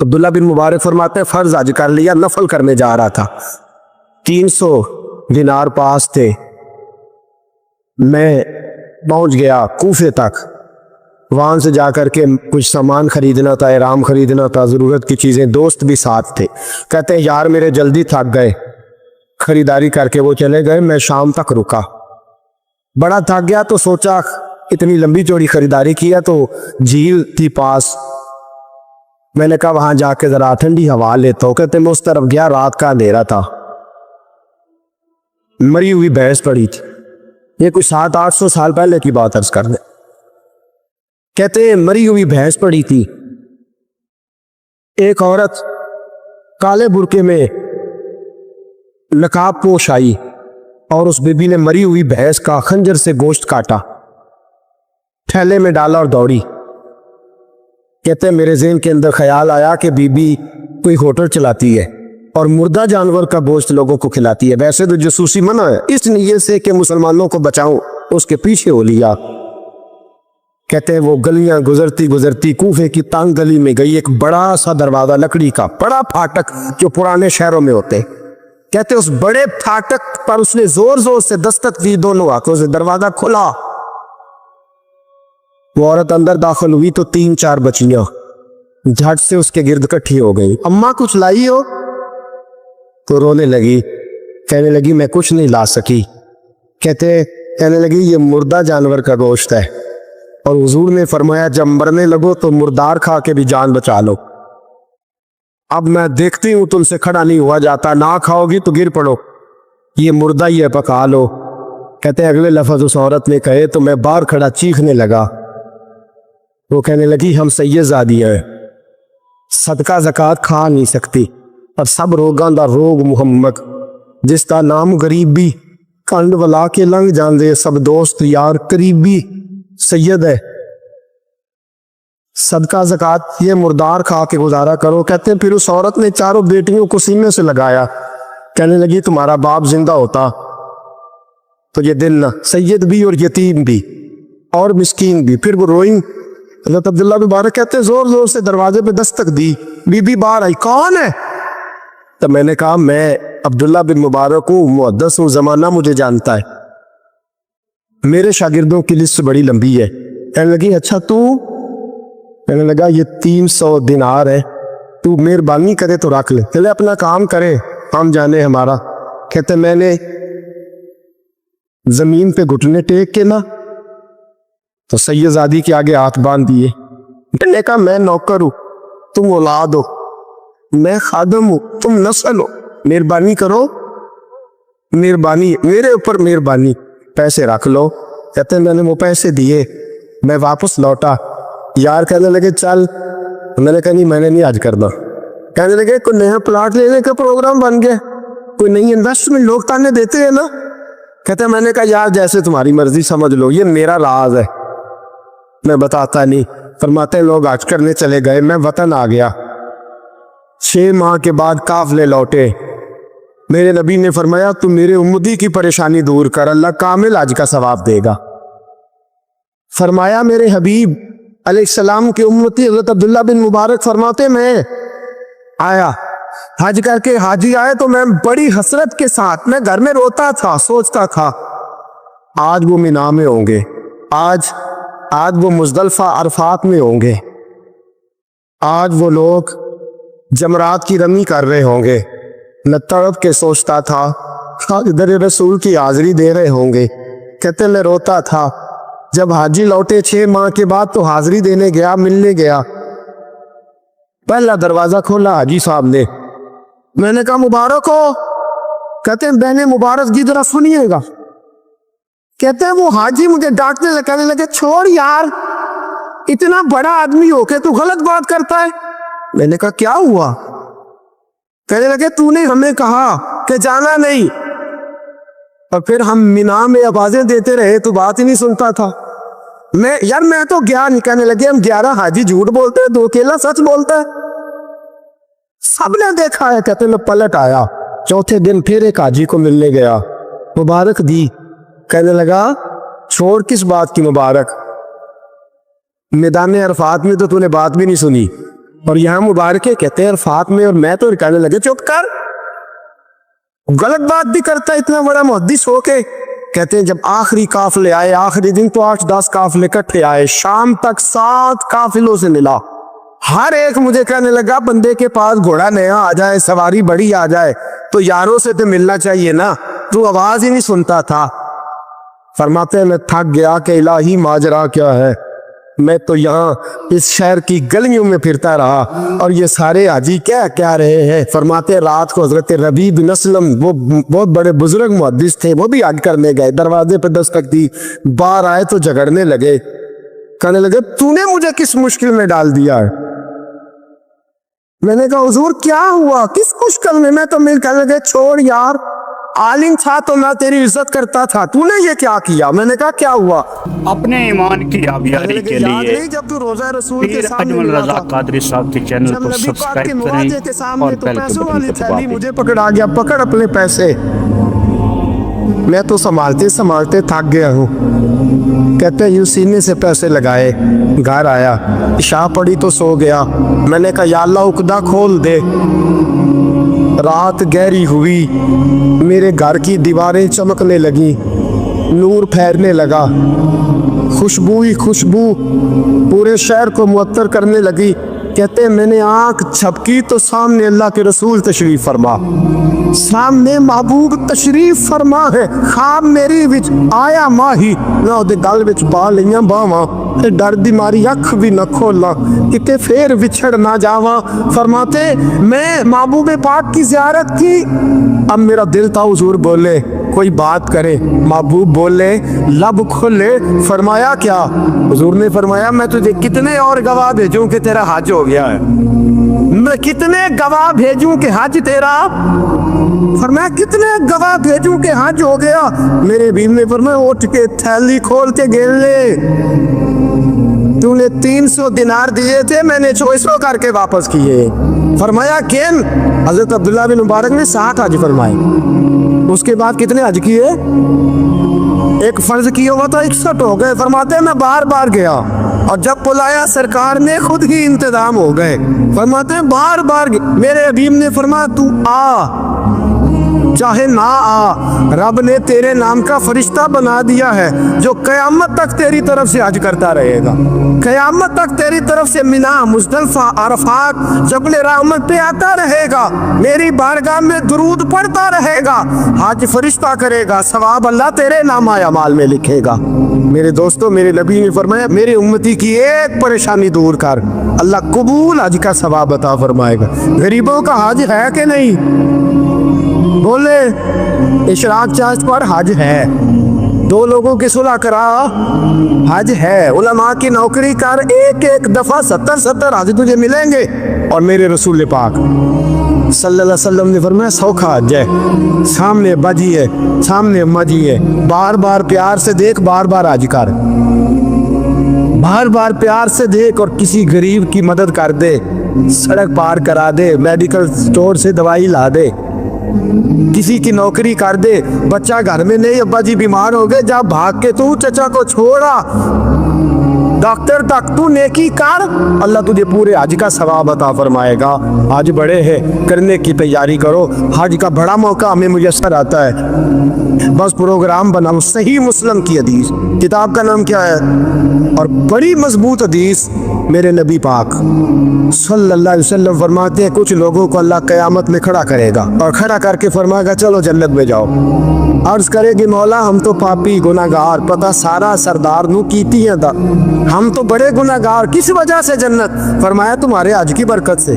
عبداللہ بن مبارک فرماتے ہیں فرض حج کر لیا، نفل کرنے جا رہا تھا، 300 دینار پاس تھے، میں پہنچ گیا کوفے تک، وہاں سے جا کر کے کچھ سامان خریدنا تھا، احرام خریدنا تھا، ضرورت کی چیزیں، دوست بھی ساتھ تھے، کہتے ہیں یار میرے جلدی تھک گئے، خریداری کر کے وہ چلے گئے، میں شام تک رکا، بڑا تھک گیا تو سوچا اتنی لمبی چوڑی خریداری کیا تو جھیل تھی پاس، میں نے کہا وہاں جا کے ذرا ٹھنڈی ہوا لیتا ہوں، کہتے میں اس طرف گیا، رات کا اندھیرا تھا، مری ہوئی بھینس پڑی تھی، یہ کوئی 700-800 سال پہلے کی بات عرض کر دیں، کہتے ہیں مری ہوئی بھینس پڑی تھی، ایک عورت کالے برقعے میں نقاب پوش آئی اور اس بی بی نے مری ہوئی بھینس کا خنجر سے گوشت کاٹا، تھیلے میں ڈالا اور دوڑی، کہتے ہیں میرے ذہن کے اندر خیال آیا کہ بی بی کوئی ہوٹل چلاتی ہے اور مردہ جانور کا گوشت لوگوں کو کھلاتی ہے، ویسے تو جاسوسی منع ہے، اس نیت سے کہ مسلمانوں کو بچاؤں اس کے پیچھے ہو لیا۔ کہتے ہیں وہ گلیاں گزرتی گزرتی کوفے کی تنگ گلی میں گئی، ایک بڑا سا دروازہ لکڑی کا، بڑا پھاٹک جو پرانے شہروں میں ہوتے، کہتے اس بڑے پھاٹک پر اس نے زور زور سے دستک دی، دونوں آنکھوں سے دروازہ کھلا، وہ عورت اندر داخل ہوئی تو 3-4 بچیاں جھٹ سے اس کے گرد کٹھی ہو گئی، اماں کچھ لائی ہو؟ تو رونے لگی، کہنے لگی میں کچھ نہیں لا سکی، کہنے لگی یہ مردہ جانور کا گوشت ہے، اور حضور نے فرمایا جب مرنے لگو تو مردار کھا کے بھی جان بچا لو، اب میں دیکھتی ہوں تم سے کھڑا نہیں ہوا جاتا، نہ کھاؤ گی تو گر پڑو، یہ مردہ ہی ہے پکا لو۔ کہتے ہیں اگلے لفظ اس عورت نے کہے تو میں باہر کھڑا چیخنے لگا، وہ کہنے لگی ہم سید زادیاں ہیں، صدقہ زکوٰۃ کھا نہیں سکتی، اور سب روگاں دا روگ محمد، جس کا نام غریبی، کنڈ ولا کے لنگ جان دے، سب دوست یار قریبی، سید ہے، صدقہ زکوٰۃ یہ مردار کھا کے گزارا کرو۔ کہتے ہیں پھر اس عورت نے چاروں بیٹیوں کو سینے سے لگایا، کہنے لگی تمہارا باپ زندہ ہوتا تو یہ دن نہ، سید بھی اور یتیم بھی اور مسکین بھی۔ پھر وہ روئیں، حضرت عبداللہ بن مبارک کہتے ہیں زور زور سے دروازے پہ دستک دی، بی بی باہر آئی، کون ہے؟ تو میں نے کہا میں عبداللہ بن مبارک ہوں، محدث ہوں، زمانہ مجھے جانتا ہے، میرے شاگردوں کی لسٹ بڑی لمبی ہے۔ کہنے لگی اچھا تو؟ کہنے لگا یہ 300 دینار ہے، تو مہربانی کرے تو رکھ لے، چلے اپنا کام کرے ہم جانے ہمارا۔ کہتے میں نے زمین پہ گھٹنے ٹیک کے نا تو سید زادی کے آگے ہاتھ باندھ دیے، میں نے کہا میں نوکر ہوں، تم اولاد ہو، میں خادم ہوں، تم نسل ہو، مہربانی کرو، مہربانی میرے اوپر مہربانی، پیسے رکھ لو۔ کہتے ہیں میں نے وہ پیسے دیے، میں واپس لوٹا، یار کہنے لگے چل، میں نے کہا نہیں میں نے نہیں آج کرنا، کہنے لگے کوئی نیا پلاٹ لینے کا پروگرام بن گیا، کوئی نئی انویسٹمنٹ، لوگ تانے دیتے ہیں نا۔ کہتے ہیں میں نے کہا یار جیسے تمہاری مرضی سمجھ لو، یہ میرا راز ہے، میں بتاتا نہیں۔ فرماتے ہیں لوگ حج کرنے چلے گئے، میں وطن آ گیا، 6 ماہ کے بعد قافلے لوٹے، میرے نبی نے فرمایا تو میرے امتی کی پریشانی دور کر، اللہ کامل حج کا ثواب دے گا۔ فرمایا میرے حبیب علیہ السلام کے امتی حضرت عبداللہ بن مبارک فرماتے میں آیا حج کر کے، حاجی آئے تو میں بڑی حسرت کے ساتھ، میں گھر میں روتا تھا، سوچتا تھا آج وہ مینا میں ہوں گے، آج وہ مزدلفہ عرفات میں ہوں گے، آج وہ لوگ جمرات کی رمی کر رہے ہوں گے، میں تڑپ کے سوچتا تھا ادھر رسول کی حاضری دے رہے ہوں گے۔ کہتے میں روتا تھا، جب حاجی لوٹے 6 ماہ کے بعد تو حاضری دینے گیا، ملنے گیا، پہلا دروازہ کھولا حاجی صاحب نے، میں نے کہا مبارک ہو؟ کہتے ہیں بہن مبارک کی طرف سنیے گا۔ کہتے ہیں وہ حاجی مجھے ڈانٹنے لگے، کہنے لگے چھوڑ یار، اتنا بڑا آدمی ہو کے تو غلط بات کرتا ہے۔ میں نے کہا کیا ہوا؟ کہنے لگے تو نے ہمیں کہا کہ جانا نہیں، اور پھر ہم مینا میں آوازیں دیتے رہے تو بات ہی نہیں سنتا تھا۔ میں تو گیا نہیں۔ کہنے لگے ہم 11 حاجی جھوٹ بولتے ہیں، 2 اکیلا سچ بولتا ہے، سب نے دیکھا ہے۔ کہتے میں پلٹ آیا، چوتھے دن پھر ایک حاجی کو ملنے گیا، مبارک دی، کہنے لگا چھوڑ کس بات کی مبارک، میدان عرفات میں تو نے بات بھی نہیں سنی، اور یہاں مبارکے کہتے ہیں عرفات میں، اور میں تو کہنے لگے چپ کر، غلط بات بھی کرتا ہے اتنا بڑا محدث ہو کے۔ کہتے ہیں جب آخری قافلے آئے، آخری دن تو 8-10 قافلے اکٹھے آئے، شام تک 7 قافلوں سے ملا، ہر ایک مجھے کہنے لگا بندے کے پاس گھوڑا نیا آ جائے، سواری بڑی آ جائے تو یاروں سے تو ملنا چاہیے نا، تو آواز ہی نہیں سنتا تھا۔ فرماتے ہیں میں تھک گیا کہ الہی ماجرا کیا ہے، میں تو یہاں اس شہر کی گلیوں میں پھرتا رہا اور یہ سارے حاجی کیا کیا رہے ہیں۔ فرماتے ہیں رات کو حضرت ربیع بن اسلم، وہ بہت بڑے بزرگ محدث تھے، وہ بھی حج کرنے گئے، دروازے پہ دستک دی، باہر آئے تو جھگڑنے لگے، کہنے لگے تو نے مجھے کس مشکل میں ڈال دیا ہے؟ میں نے کہا حضور کیا ہوا، کس مشکل میں تو مل کہنے لگے چھوڑ یار، عالم تھا تو میں تیری عزت کرتا تھا، تو نے یہ کیا کیا؟ میں نے کہا کیا ہوا؟ اپنے ایمان کی آبیاری کے لیے جب تو روزہ رسول کے پیر سامنے اجمل ملا رضا تھا، قادری صاحب کے چینل جب کو نبی پاک کے سبسکرائب مواضع کے کریں سامنے اور تو بیل کے پیسوں بٹن والی کو دبا تھیلی دیں۔ مجھے پکڑا گیا، پکڑ اپنے پیسے، میں تو سنبھالتے سنبھالتے تھک گیا ہوں۔ کہتے ہیں یوں سینے سے پیسے لگائے، گھر آیا، عشاء پڑی تو سو گیا، میں نے کہا یا اللہ عقدہ کھول دے۔ رات گہری ہوئی، میرے گھر کی دیواریں چمکنے لگی، نور پھیرنے لگا، خوشبو ہی خوشبو پورے شہر کو معطر کرنے لگی۔ کہتے ہیں میں نے آنکھ جھپکی تو سامنے اللہ کے رسول تشریف فرما، سامنے محبوب تشریف فرما ہے، خواب میری وچ آیا ماہی، نہ اودے گل وچ پا لیاں باواں، ڈر دی ماری اکھ بھی نہ کھولا کہ پھر وچھڑ نہ جاواں۔ فرماتے میں محبوب پاک کی زیارت کی، اب میرا دل تھا حضور بولے کوئی بات کرے، محبوب بولے لب کھلے، فرمایا کیا؟ حضور نے فرمایا میں تجھے کتنے اور گواہ بھیجوں کہ تیرا حج ہو گیا ہے، میں کتنے گواہ بھیجوں کہ حج تیرا، فرمایا کتنے گواہ بھیجوں کہ حج ہو گیا؟ میرے بیوی نے فرمایا اٹھ کے تھیلی کھول کے گن لے، تو نے 300 دینار دیے تھے، میں نے 2400 کر کے واپس کیے۔ فرمایا کن؟ حضرت عبداللہ بن مبارک نے 7 حج فرمائے، اس کے بعد کتنے حج کیے؟ ایک فرض کیا ہوا تھا 61 ہو گئے۔ فرماتے ہیں میں بار بار گیا اور جب بلایا سرکار نے خود ہی انتظام ہو گئے۔ فرماتے ہیں بار بار میرے حبیب نے فرمایا تو آ چاہے نہ آ، رب نے تیرے نام کا فرشتہ بنا دیا ہے جو قیامت تک تیری طرف سے حج کرتا رہے گا، قیامت تک تیری طرف سے منا، مزدلفہ، عرفات، جبل رحمت پہ آتا رہے گا، میری بارگاہ میں درود پڑھتا رہے گا، حج فرشتہ کرے گا، ثواب اللہ تیرے نامہ اعمال میں لکھے گا۔ میرے دوستو، میرے نبی نے فرمایا میری امتی کی ایک پریشانی دور کر، اللہ قبول حج کا ثواب عطا فرمائے گا۔ غریبوں کا حج ہے کہ نہیں؟ بولے اشراق چاشت پر حج ہے، 2 لوگوں کی صلح کرا، حج ہے، علماء کی نوکری کر، ایک ایک دفعہ 70 حج تجھے ملیں گے۔ اور میرے رسول پاک صلی اللہ علیہ وسلم نے فرمایا سوکھا حج ہے، سامنے بجی ہے، سامنے مجی ہے، بار بار پیار سے دیکھ، بار بار حج کر، بار بار پیار سے دیکھ، اور کسی غریب کی مدد کر دے، سڑک پار کرا دے، میڈیکل سٹور سے دوائی لا دے، کسی کی نوکری کر دے، بچہ گھر میں نہیں، ابا جی بیمار ہو گئے، جا بھاگ کے تو چچا کو چھوڑا ڈاکٹر تک تو نیکی کر، اللہ تجھے پورے حج کا ثواب عطا فرمائے گا۔ حج بڑے ہیں، کرنے کی تیاری کرو، حج کا بڑا موقع ہمیں میسر آتا ہے، بس پروگرام بناؤ۔ صحیح مسلم کی حدیث، کتاب کا نام کیا ہے؟ اور بڑی مضبوط حدیث، میرے نبی پاک صلی اللہ علیہ وسلم فرماتے ہیں کچھ لوگوں کو اللہ قیامت میں کھڑا کرے گا اور کھڑا کر کے فرمائے گا چلو جنت میں جاؤ۔ عرض کرے گی مولا ہم تو پاپی گناہگار، پتہ سارا سردار نو کیتی ہیں دا، ہم تو بڑے گناہگار، کس وجہ سے جنت؟ فرمایا تمہارے حج کی برکت سے،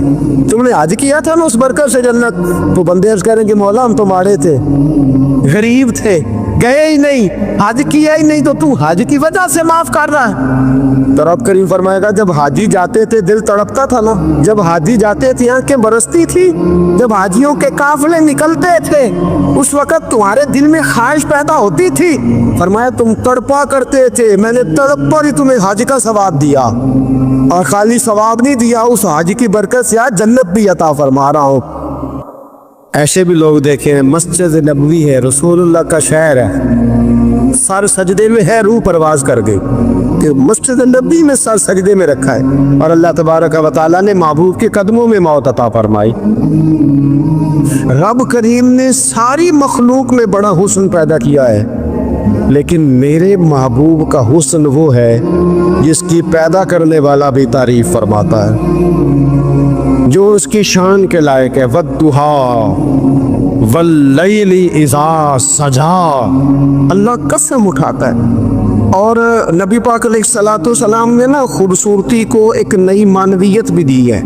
تم نے حج کیا تھا نا، اس برکت سے جنت۔ تو بندے عرض کریں گے مولا ہم تو ماڑے تھے، غریب تھے، گئے ہی نہیں، حج کیا ہی نہیں، تو حج کی وجہ سے معاف کر رہا ہے؟ تو رب کریم فرمائے گا جب حاجی جاتے تھے دل تڑپتا تھا نا، جب حاجی جاتے تھے آنکھیں برستی تھی، جب حاجیوں کے قافلے نکلتے تھے اس وقت تمہارے دل میں خواہش پیدا ہوتی تھی، فرمایا تم تڑپا کرتے تھے، میں نے تڑپ پر ہی تمہیں حج کا ثواب دیا، اور خالی ثواب نہیں دیا، اس حج کی برکت سے آج جنت بھی عطا فرما رہا ہوں۔ ایسے بھی لوگ دیکھیں، مسجد نبوی ہے، رسول اللہ کا شہر ہے، سر سجدے میں ہے، روح پرواز کر گئی کہ مسجد نبی میں سر سجدے میں رکھا ہے، اور اللہ تبارک و تعالیٰ نے محبوب کے قدموں میں موت عطا فرمائی۔ رب کریم نے ساری مخلوق میں بڑا حسن پیدا کیا ہے، لیکن میرے محبوب کا حسن وہ ہے جس کی پیدا کرنے والا بھی تعریف فرماتا ہے، جو اس کی شان کے لائق ہے۔ وَالضُّحَىٰ وَاللَّيْلِ اِذَا سَجَىٰ، اللہ قسم اٹھاتا ہے۔ اور نبی پاک علیہ الصلوۃ والسلام نے نا خوبصورتی کو ایک نئی معنویت بھی دی ہے،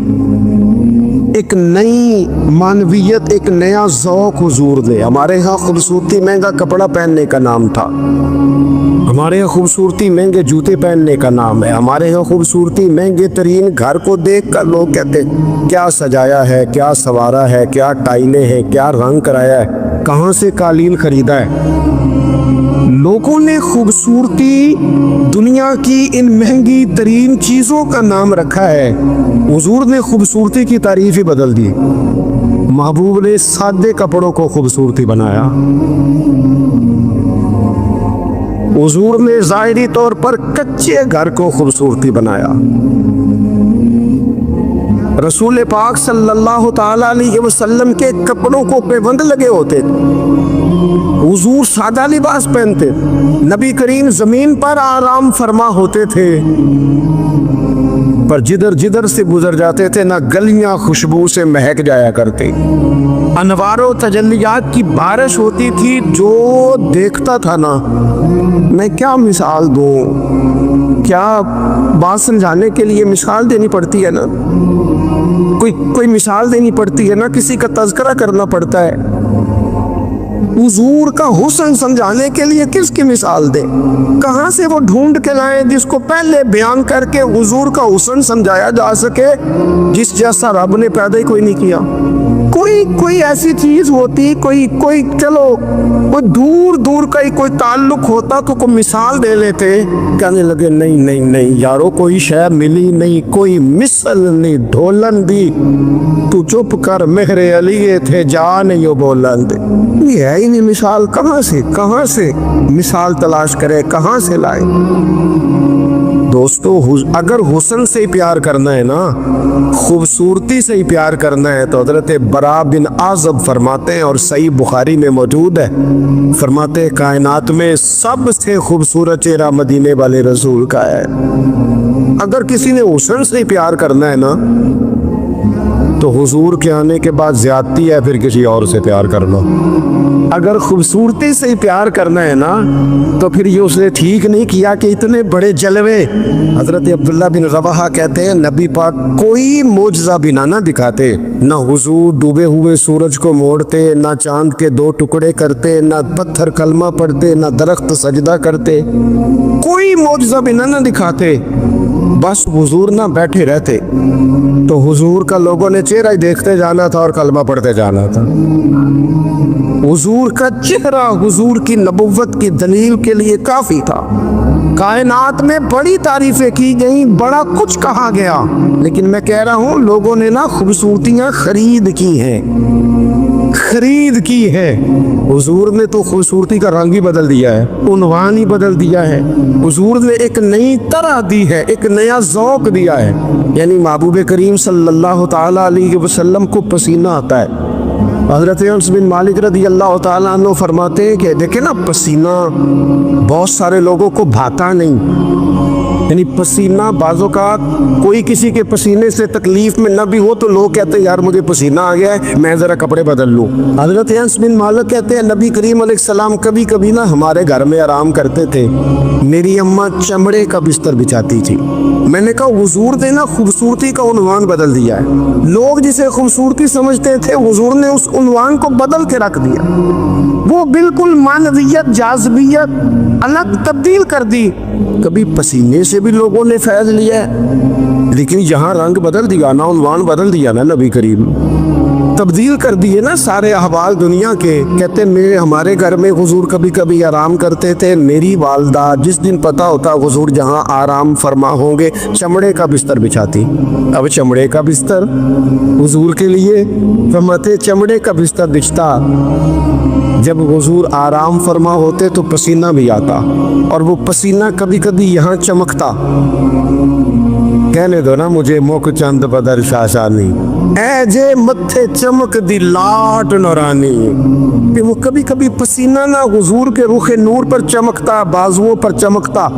ایک نئی معنویت، ایک نیا ذوق حضور نے۔ ہمارے ہاں خوبصورتی مہنگا کپڑا پہننے کا نام تھا، ہمارے ہاں خوبصورتی مہنگے جوتے پہننے کا نام ہے، ہمارے ہاں خوبصورتی مہنگے ترین گھر کو دیکھ کر لوگ کہتے کیا سجایا ہے، کیا سوارا ہے، کیا ٹائلیں ہیں، کیا رنگ کرایا ہے، کہاں سے قالین خریدا ہے۔ لوگوں نے خوبصورتی دنیا کی ان مہنگی ترین چیزوں کا نام رکھا ہے، حضور نے خوبصورتی کی تعریف ہی بدل دی۔ محبوب نے سادے کپڑوں کو خوبصورتی بنایا، حضور نے ظاہری طور پر کچے گھر کو خوبصورتی بنایا۔ رسول پاک صلی اللہ تعالی علیہ وسلم کے کپڑوں کو پیوند لگے ہوتے تھے، حضور سادہ لباس پہنتے، نبی کریم زمین پر آرام فرما ہوتے تھے، پر جدھر جدھر سے گزر جاتے تھے نہ گلیاں خوشبو سے مہک جایا کرتے، انوار و تجلیات کی بارش ہوتی تھی، جو دیکھتا تھا نا، میں کیا مثال دوں، کیا بات سمجھانے کے لیے مثال دینی پڑتی ہے نا، کوئی مثال دینی پڑتی ہے نا، کسی کا تذکرہ کرنا پڑتا ہے۔ حضور کا حسن سمجھانے کے لیے کس کی مثال دیں، کہاں سے وہ ڈھونڈ کے لائیں جس کو پہلے بیان کر کے حضور کا حسن سمجھایا جا سکے، جس جیسا رب نے پیدا ہی کوئی نہیں کیا۔ کوئی ایسی چیز ہوتی، کوئی چلو کوئی دور دور کا ہی کوئی تعلق ہوتا تو کوئی مثال دے لیتے، کہنے لگے نہیں یارو کوئی شے ملی نہیں، کوئی مثل نہیں ڈھولن دی، تو چپ کر مہر علی تھے جان یو بولن دے۔ یہ ہے ہی نہیں مثال، کہاں سے مثال تلاش کرے، کہاں سے لائے۔ دوستو اگر حسن سے ہی پیار کرنا ہے نا، خوبصورتی سے ہی پیار کرنا ہے، تو حضرت برا بن عازب فرماتے ہیں، اور صحیح بخاری میں موجود ہے، فرماتے ہیں کائنات میں سب سے خوبصورت چہرہ مدینے والے رسول کا ہے۔ اگر کسی نے حسن سے ہی پیار کرنا ہے نا، تو حضور کے آنے کے بعد زیادتی ہے پھر کسی اور سے پیار کرنا۔ اگر خوبصورتی سے ہی پیار کرنا ہے نا، تو پھر یہ اس نے ٹھیک نہیں کیا کہ اتنے بڑے جلوے۔ حضرت عبداللہ بن رواحہ کہتے ہیں نبی پاک کوئی معجزہ بنا نہ دکھاتے، نہ حضور ڈوبے ہوئے سورج کو موڑتے، نہ چاند کے 2 ٹکڑے کرتے، نہ پتھر کلمہ پڑھتے، نہ درخت سجدہ کرتے، کوئی معجزہ بنا نہ دکھاتے، بس حضور نہ بیٹھے رہتے، تو حضور کا لوگوں نے چہرہ ہی دیکھتے جانا تھا اور کلمہ پڑھتے جانا تھا۔ حضور کا چہرہ حضور کی نبوت کی دلیل کے لیے کافی تھا۔ کائنات میں بڑی تعریفیں کی گئیں، بڑا کچھ کہا گیا، لیکن میں کہہ رہا ہوں لوگوں نے نا خوبصورتیاں خرید کی ہیں۔ حضور نے تو خوبصورتی کا رنگ ہی بدل دیا ہے، عنوان ہی بدل دیا ہے۔ حضور نے ایک نئی طرح دی ہے، ایک نیا ذوق دیا ہے، یعنی محبوب کریم صلی اللہ تعالی علیہ وسلم کو پسینہ آتا ہے۔ حضرت انس بن مالک رضی اللہ تعالیٰ عنہ فرماتے ہیں کہ دیکھیں نا، پسینہ بہت سارے لوگوں کو بھاتا نہیں، یعنی پسینہ بعض اوقات کوئی کسی کے پسینے سے تکلیف میں نہ بھی ہو تو لوگ کہتے ہیں یار مجھے پسینہ آ گیا ہے، میں ذرا کپڑے بدل لوں۔ حضرت انس بن مالک کہتے ہیں نبی کریم علیہ السلام کبھی کبھی نا ہمارے گھر میں آرام کرتے تھے، میری اماں چمڑے کا بستر بچھاتی تھی۔ میں نے کہا حضور نے نا خوبصورتی کا عنوان بدل دیا ہے، لوگ جسے خوبصورتی سمجھتے تھے حضور نے اس عنوان کو بدل کے رکھ دیا، وہ بالکل معنویت جاذبیت الگ تبدیل کر دی۔ کبھی پسینے سے بھی لوگوں نے فیض لیا ہے، لیکن یہاں رنگ بدل دیا نا, عنوان بدل دیا نا نبی کریم, تبدیل کر دیے نا سارے احوال دنیا کے. کہتے میرے ہمارے گھر میں حضور کبھی کبھی آرام کرتے تھے. میری والدہ جس دن پتہ ہوتا حضور جہاں آرام فرما ہوں گے چمڑے کا بستر بچھاتی. اب چمڑے کا بستر حضور کے لیے فرماتے چمڑے کا بستر بچھتا. جب حضور آرام فرما ہوتے تو پسینہ بھی آتا, اور وہ پسینہ کبھی کبھی یہاں چمکتا. کہنے دو نا مجھے موک چند بدر شاشانی, اے جے متھے چمک دی لاٹ نورانی. کہ وہ کبھی کبھی پسینہ نہ حضور کے رخ نور پر چمکتا, بازوؤں پر چمکتا,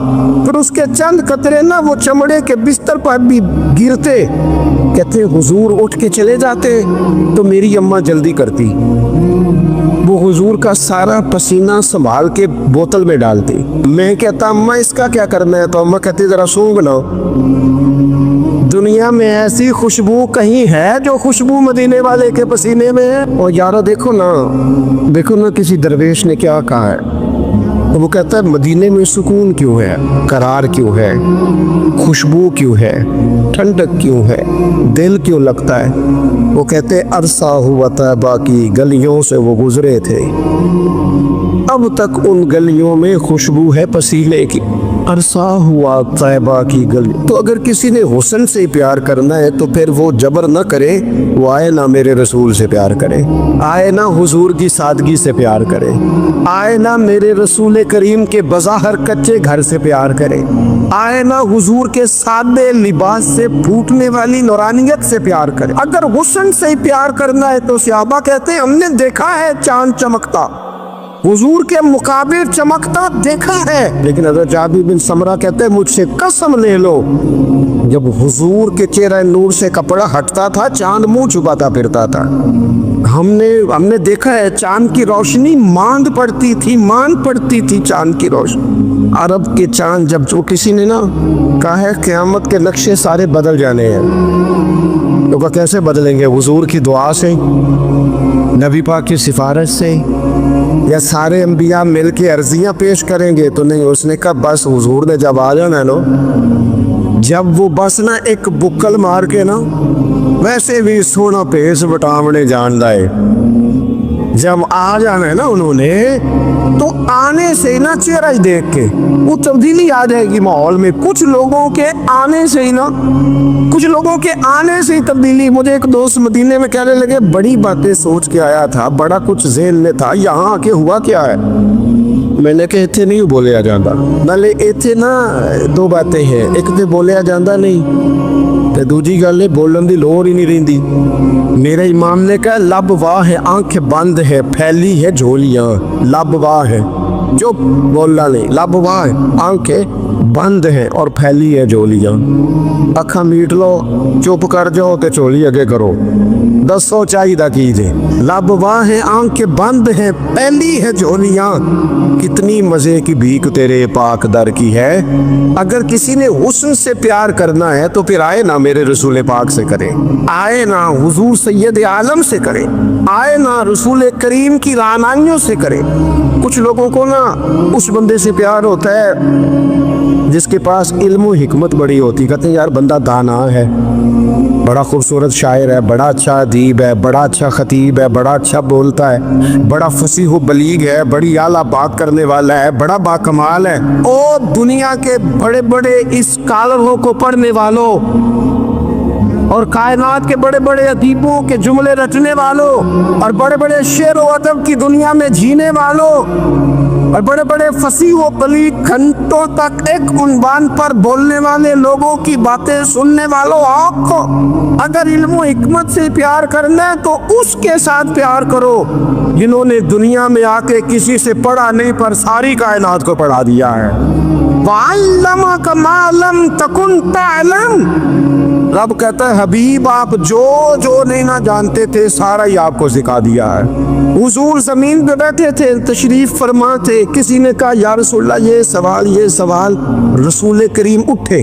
پھر اس کے چند قطرے نہ وہ چمڑے کے بستر پر بھی گرتے. کہتے حضور اٹھ کے چلے جاتے تو میری اماں جلدی کرتی, وہ حضور کا سارا پسینہ سنبھال کے بوتل میں ڈالتی. میں کہتا اماں اس کا کیا کرنا ہے, تو اماں کہتی ذرا سونگ لو. دنیا میں ایسی خوشبو کہیں ہے جو خوشبو مدینے والے کے پسینے میں ہے؟ اور یارو دیکھو نا کسی درویش نے کیا کہا ہے, وہ کہتا ہے مدینے میں سکون کیوں ہے, قرار کیوں ہے, خوشبو کیوں ہے, ٹھنڈک کیوں ہے, دل کیوں لگتا ہے. وہ کہتے عرصہ ہوا طیبہ کی گلیوں سے وہ گزرے تھے, اب تک ان گلیوں میں خوشبو ہے پسینے کی. عرصہ ہوا طیبہ کی گلی. تو اگر کسی نے حسن سے پیار کرنا ہے تو پھر وہ جبر نہ کرے, وہ آئے نہ میرے رسول سے پیار کرے, آئے نہ حضور کی سادگی سے پیار کرے, آئے نہ میرے رسول کریم کے بظاہر کچے گھر سے پیار کرے, آئے نہ حضور کے سادے لباس سے پھوٹنے والی نورانیت سے پیار کرے. اگر حسن سے پیار کرنا ہے تو صحابہ کہتے ہیں ہم نے دیکھا ہے چاند چمکتا, حضور کے مقابل چمکتا دیکھا ہے. لیکن حضرت جابر بن سمرہ کہتے ہیں مجھ سے قسم لے لو, جب حضور کے چہرہ نور سے کپڑا ہٹتا تھا چاند منہ چھپاتا پھرتا تھا. ہم نے دیکھا ہے چاند کی روشنی ماند پڑتی تھی چاند کی روشنی. عرب کے چاند جب جو کسی نے نا کہا ہے قیامت کے نقشے سارے بدل جانے ہیں, تو کیسے بدلیں گے؟ حضور کی دعا سے, نبی پاک کی سفارش سے, یا سارے انبیاء مل کے عرضیاں پیش کریں گے؟ تو نہیں. اس نے کہا بس حضور نے جب آ جانا ہے نا, جب وہ بس نا ایک بکل مار کے نا ویسے بھی سونا پیس بٹامنے جان دائے, جب آ جانا ہے نا انہوں نے, تو آنے سے نا چہرہ دیکھ کے وہ تبدیلی آ جائے گی ماحول میں. کچھ لوگوں کے آنے سے ہی تبدیلی. مجھے ایک دوست مدینے میں کہنے لگے بڑی باتیں سوچ کے آیا تھا, بڑا کچھ ذہن میں تھا, یہاں آ کے ہوا کیا ہے؟ میں نے کہا اتنے نہیں بولیا جاندہ. نالے اتنے نا دو باتیں ہیں, ایک تے بولیا جاندہ نہیں, تے دوجی گل ہے بولن دی لوڑ ہی نہیں رہندی. میرے امام نے کہا لب واہ ہے آنکھ بند ہے پھیلی ہے جھولیاں. لب واہ ہے جو بولنا نہیں, لب واہ ہے آنکھیں بند ہیں اور پھیلی ہے جھولیاں. اکھاں میٹ لو, چپ کر جاؤ تے چولی اگے کرو, دسو چاہیدہ کیجے. لب واہ ہے آنکھیں بند ہیں پھیلی ہے جھولیاں, کتنی مزے کی بھیک تیرے پاک در کی ہے. اگر کسی نے حسن سے پیار کرنا ہے تو پھر آئے نا میرے رسول پاک سے کرے, آئے نا حضور سید عالم سے کرے, آئے نا رسول کریم کی رعنائیوں سے کرے. کچھ لوگوں کو نا اس بندے سے پیار ہوتا ہے جس کے پاس علم و حکمت بڑی ہوتی. کہتے ہیں یار بندہ دانا ہے, بڑا خوبصورت شاعر ہے, بڑا اچھا ادیب ہے, بڑا اچھا خطیب ہے, بڑا اچھا بولتا ہے, بڑا فصیح و بلیغ ہے, بڑی اعلیٰ بات کرنے والا ہے, بڑا باکمال ہے. اور دنیا کے بڑے بڑے اسکالروں کو پڑھنے والوں اور کائنات کے بڑے بڑے ادیبوں کے جملے رچنے والوں اور بڑے بڑے شعر و ادب کی دنیا میں جینے والوں اور بڑے بڑے فصیح و بلیغ گھنٹوں تک ایک عنوان پر بولنے والے لوگوں کی باتیں سننے والوں, آپ کو اگر علم و حکمت سے پیار کرنا ہے تو اس کے ساتھ پیار کرو جنہوں نے دنیا میں آ کے کسی سے پڑھا نہیں پر ساری کائنات کو پڑھا دیا ہے. وَعَلَّمَكَ مَا لَمْ تَكُنْ تَعْلَمْ. رب کہتا ہے حبیب آپ جو نہیں نہ جانتے تھے سارا ہی آپ کو سکھا دیا ہے. حضور زمین پہ بیٹھے تھے, تشریف فرما تھے, کسی نے کہا یا رسول اللہ یہ سوال, رسول کریم اٹھے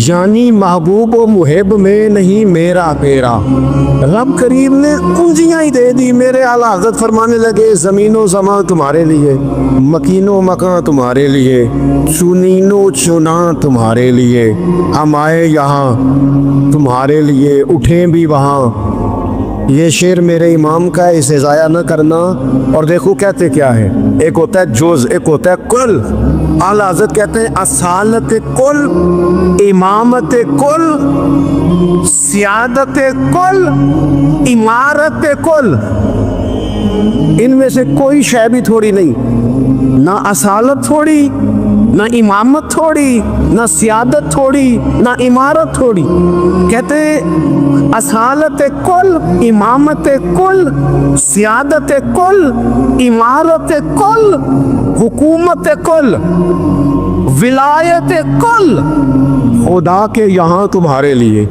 یعنی محبوب و محب میں نہیں میرا پیرا. رب کریم نے کنجیاں ہی دے دی. میرے اعلیٰ حضرت فرمانے لگے زمین و زمان تمہارے لیے, مکین و مکان تمہارے لیے, چنین و چنا تمہارے لیے, ہم آئے یہاں تمہارے لیے, اٹھیں بھی وہاں. یہ شعر میرے امام کا ہے, اسے ضائع نہ کرنا. اور دیکھو کہتے کیا ہے, ایک ہوتا ہے جز, ایک ہوتا ہے کل. اعلیٰ حضرت کہتے ہیں اصالت کل, امامت کل, سیادت کل, امارت کل. ان میں سے کوئی شے بھی تھوڑی نہیں, نہ اصالت تھوڑی, نہ امامت تھوڑی, نہ سیادت تھوڑی, نہ عمارت تھوڑی. کہتے ہیں اصالت کل, امامت کل, سیادت کل, عمارت کل, حکومت کل, ولایت کل خدا کے یہاں تمہارے لیے.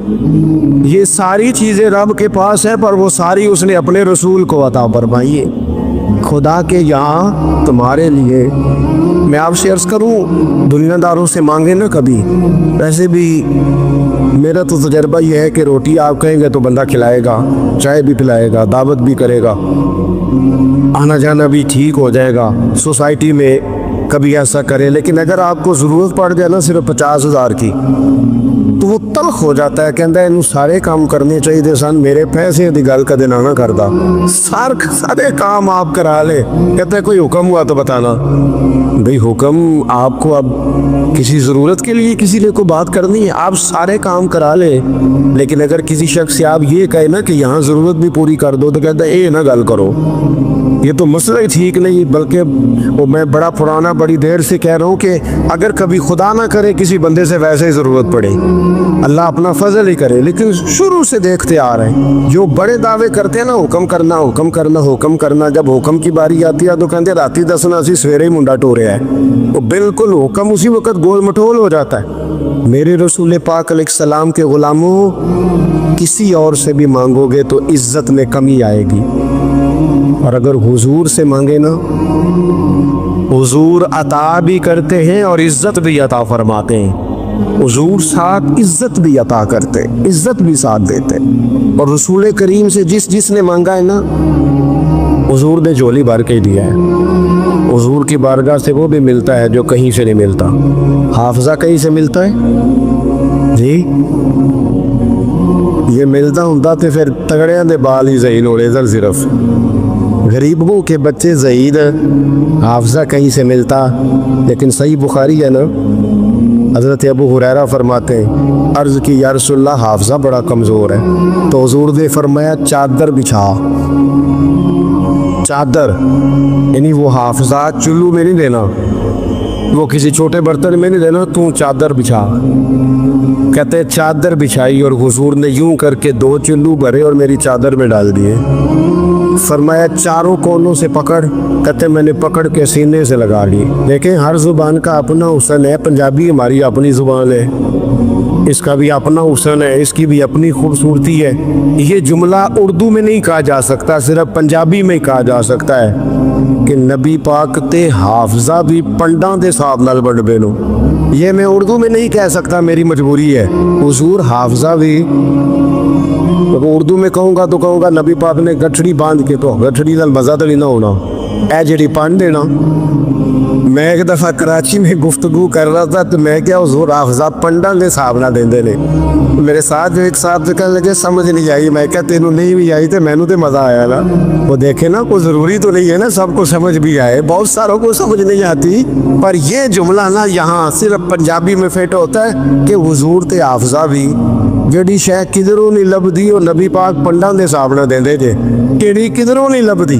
یہ ساری چیزیں رب کے پاس ہے, پر وہ ساری اس نے اپنے رسول کو عطا فرمائی ہے. خدا کے یہاں تمہارے لیے. میں آپ سے عرض کروں, دنیا داروں سے مانگے نہ کبھی. ویسے بھی میرا تو تجربہ یہ ہے کہ روٹی آپ کہیں گے تو بندہ کھلائے گا, چائے بھی پلائے گا, دعوت بھی کرے گا, آنا جانا بھی ٹھیک ہو جائے گا. سوسائٹی میں کبھی ایسا کرے. لیکن اگر آپ کو ضرورت پڑ جائے نا صرف 50,000 کی, تو وہ تلخ ہو جاتا ہے. کہتا ہے انہوں سارے کام کرنے چاہیے سن, میرے پیسے دی گل کدے نہ کردا, سارے کام آپ کرا لے. کہتا ہے کوئی حکم ہوا تو بتانا. بھئی حکم آپ کو اب کسی ضرورت کے لیے کسی نے کو بات کرنی ہے, آپ سارے کام کرا لے. لیکن اگر کسی شخص سے آپ یہ کہے نا کہ یہاں ضرورت بھی پوری کر دو, تو کہتا ہے اے نہ گل کرو, یہ تو مسئلہ ہی ٹھیک نہیں. بلکہ وہ میں بڑا پرانا بڑی دیر سے کہہ رہا ہوں کہ اگر کبھی خدا نہ کرے کسی بندے سے ویسے ہی ضرورت پڑے, اللہ اپنا فضل ہی کرے. لیکن شروع سے دیکھتے آ رہے ہیں جو بڑے دعوے کرتے ہیں نا, حکم کرنا حکم کرنا حکم کرنا, جب حکم کی باری آتی ہے تو کہتے راتی دسنا سی سویرے ہی منڈا ٹوریا ہے. وہ بالکل حکم اسی وقت گول مٹول ہو جاتا ہے. میرے رسول پاک علیہ السلام کے غلاموں, کسی اور سے بھی مانگو گے تو عزت میں کمی آئے گی, اور اگر حضور سے مانگے نا, حضور عطا بھی کرتے ہیں اور عزت بھی عطا فرماتے ہیں. حضور ساتھ عزت بھی عطا کرتے, عزت بھی ساتھ دیتے. اور رسول کریم سے جس نے مانگا ہے نا, حضور نے جھولی بھر کے دیا ہے. حضور کی بارگاہ سے وہ بھی ملتا ہے جو کہیں سے نہیں ملتا. حافظہ کہیں سے ملتا ہے جی, یہ ملتا ہوں تو پھر تگڑیاں دے بال ہی ذہین ہو رہے. صرف غریبوں کے بچے ذہین, حافظہ کہیں سے ملتا. لیکن صحیح بخاری ہے نا, حضرت ابو ہریرہ فرماتے ہیں عرض کی یا رسول اللہ حافظہ بڑا کمزور ہے, تو حضور نے فرمایا چادر بچھا. چادر یعنی وہ حافظہ چلو میں نہیں دینا, وہ کسی چھوٹے برتن میں نہیں دینا, تو چادر بچھا. کہتے چادر بچھائی اور حضور نے یوں کر کے 2 چلو بھرے اور میری چادر میں ڈال دیے. فرمایا چاروں کونوں سے پکڑ. کہتے میں نے پکڑ کے سینے سے لگا لی. دیکھیں ہر زبان کا اپنا حسن ہے. پنجابی ہماری اپنی زبان ہے, اس کا بھی اپنا حسن ہے, اس کی بھی اپنی خوبصورتی ہے. یہ جملہ اردو میں نہیں کہا جا سکتا, صرف پنجابی میں کہا جا سکتا ہے کہ نبی پاک تے حافظہ بھی پنڈاں دے صاحب نال بڑھ نو. یہ میں اردو میں نہیں کہہ سکتا, میری مجبوری ہے. حضور حافظہ بھی اردو میں کہوں گا تو کہوں گا نبی پاک نے گٹھڑی باندھ کے, تو گٹھڑی نال مزہ تو نہیں نہ ہونا. اے جڑی پانڈ دینا. میں ایک دفعہ کراچی میں گفتگو کر رہا تھا, تو میں کیا حضور حافظہ پنڈاں دے صاحب نہ دیندے نے. میرے ساتھ جو ایک صاحب سے کہنے لگے سمجھ نہیں آئی. میں کہا تینوں نہیں بھی آئی تو مینوں تے مزہ آیا نا. وہ دیکھے نا, کوئی ضروری تو نہیں ہے نا سب کو سمجھ بھی آئے, بہت ساروں کو سمجھ نہیں آتی. پر یہ جملہ نا یہاں صرف پنجابی میں فٹ ہوتا ہے کہ حضور تے حافظہ بھی جڑی شے کدھروں نہیں لبدی, اور نبی پاک پنڈاں دے صاحب نہ دیندے جے. کیڑی کدھروں نہیں لبدی,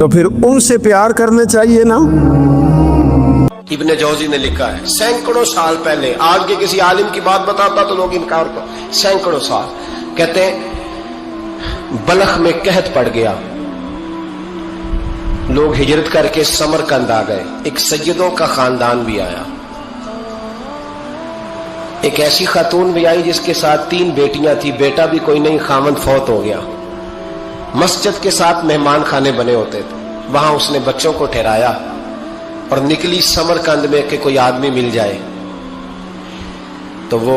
تو پھر ان سے پیار کرنے چاہیے نا. ابن جوزی نے لکھا ہے سینکڑوں سال پہلے, آج کے کسی عالم کی بات بتاتا تو لوگ انکار کو, سینکڑوں سال. کہتے ہیں بلخ میں قحط پڑ گیا, لوگ ہجرت کر کے سمرقند آ گئے. ایک سیدوں کا خاندان بھی آیا, ایک ایسی خاتون بھی آئی جس کے ساتھ 3 بیٹیاں تھی, بیٹا بھی کوئی نہیں, خامند فوت ہو گیا. مسجد کے ساتھ مہمان خانے بنے ہوتے تھے, وہاں اس نے بچوں کو ٹھہرایا اور نکلی سمرقند میں کہ کوئی آدمی مل جائے. تو وہ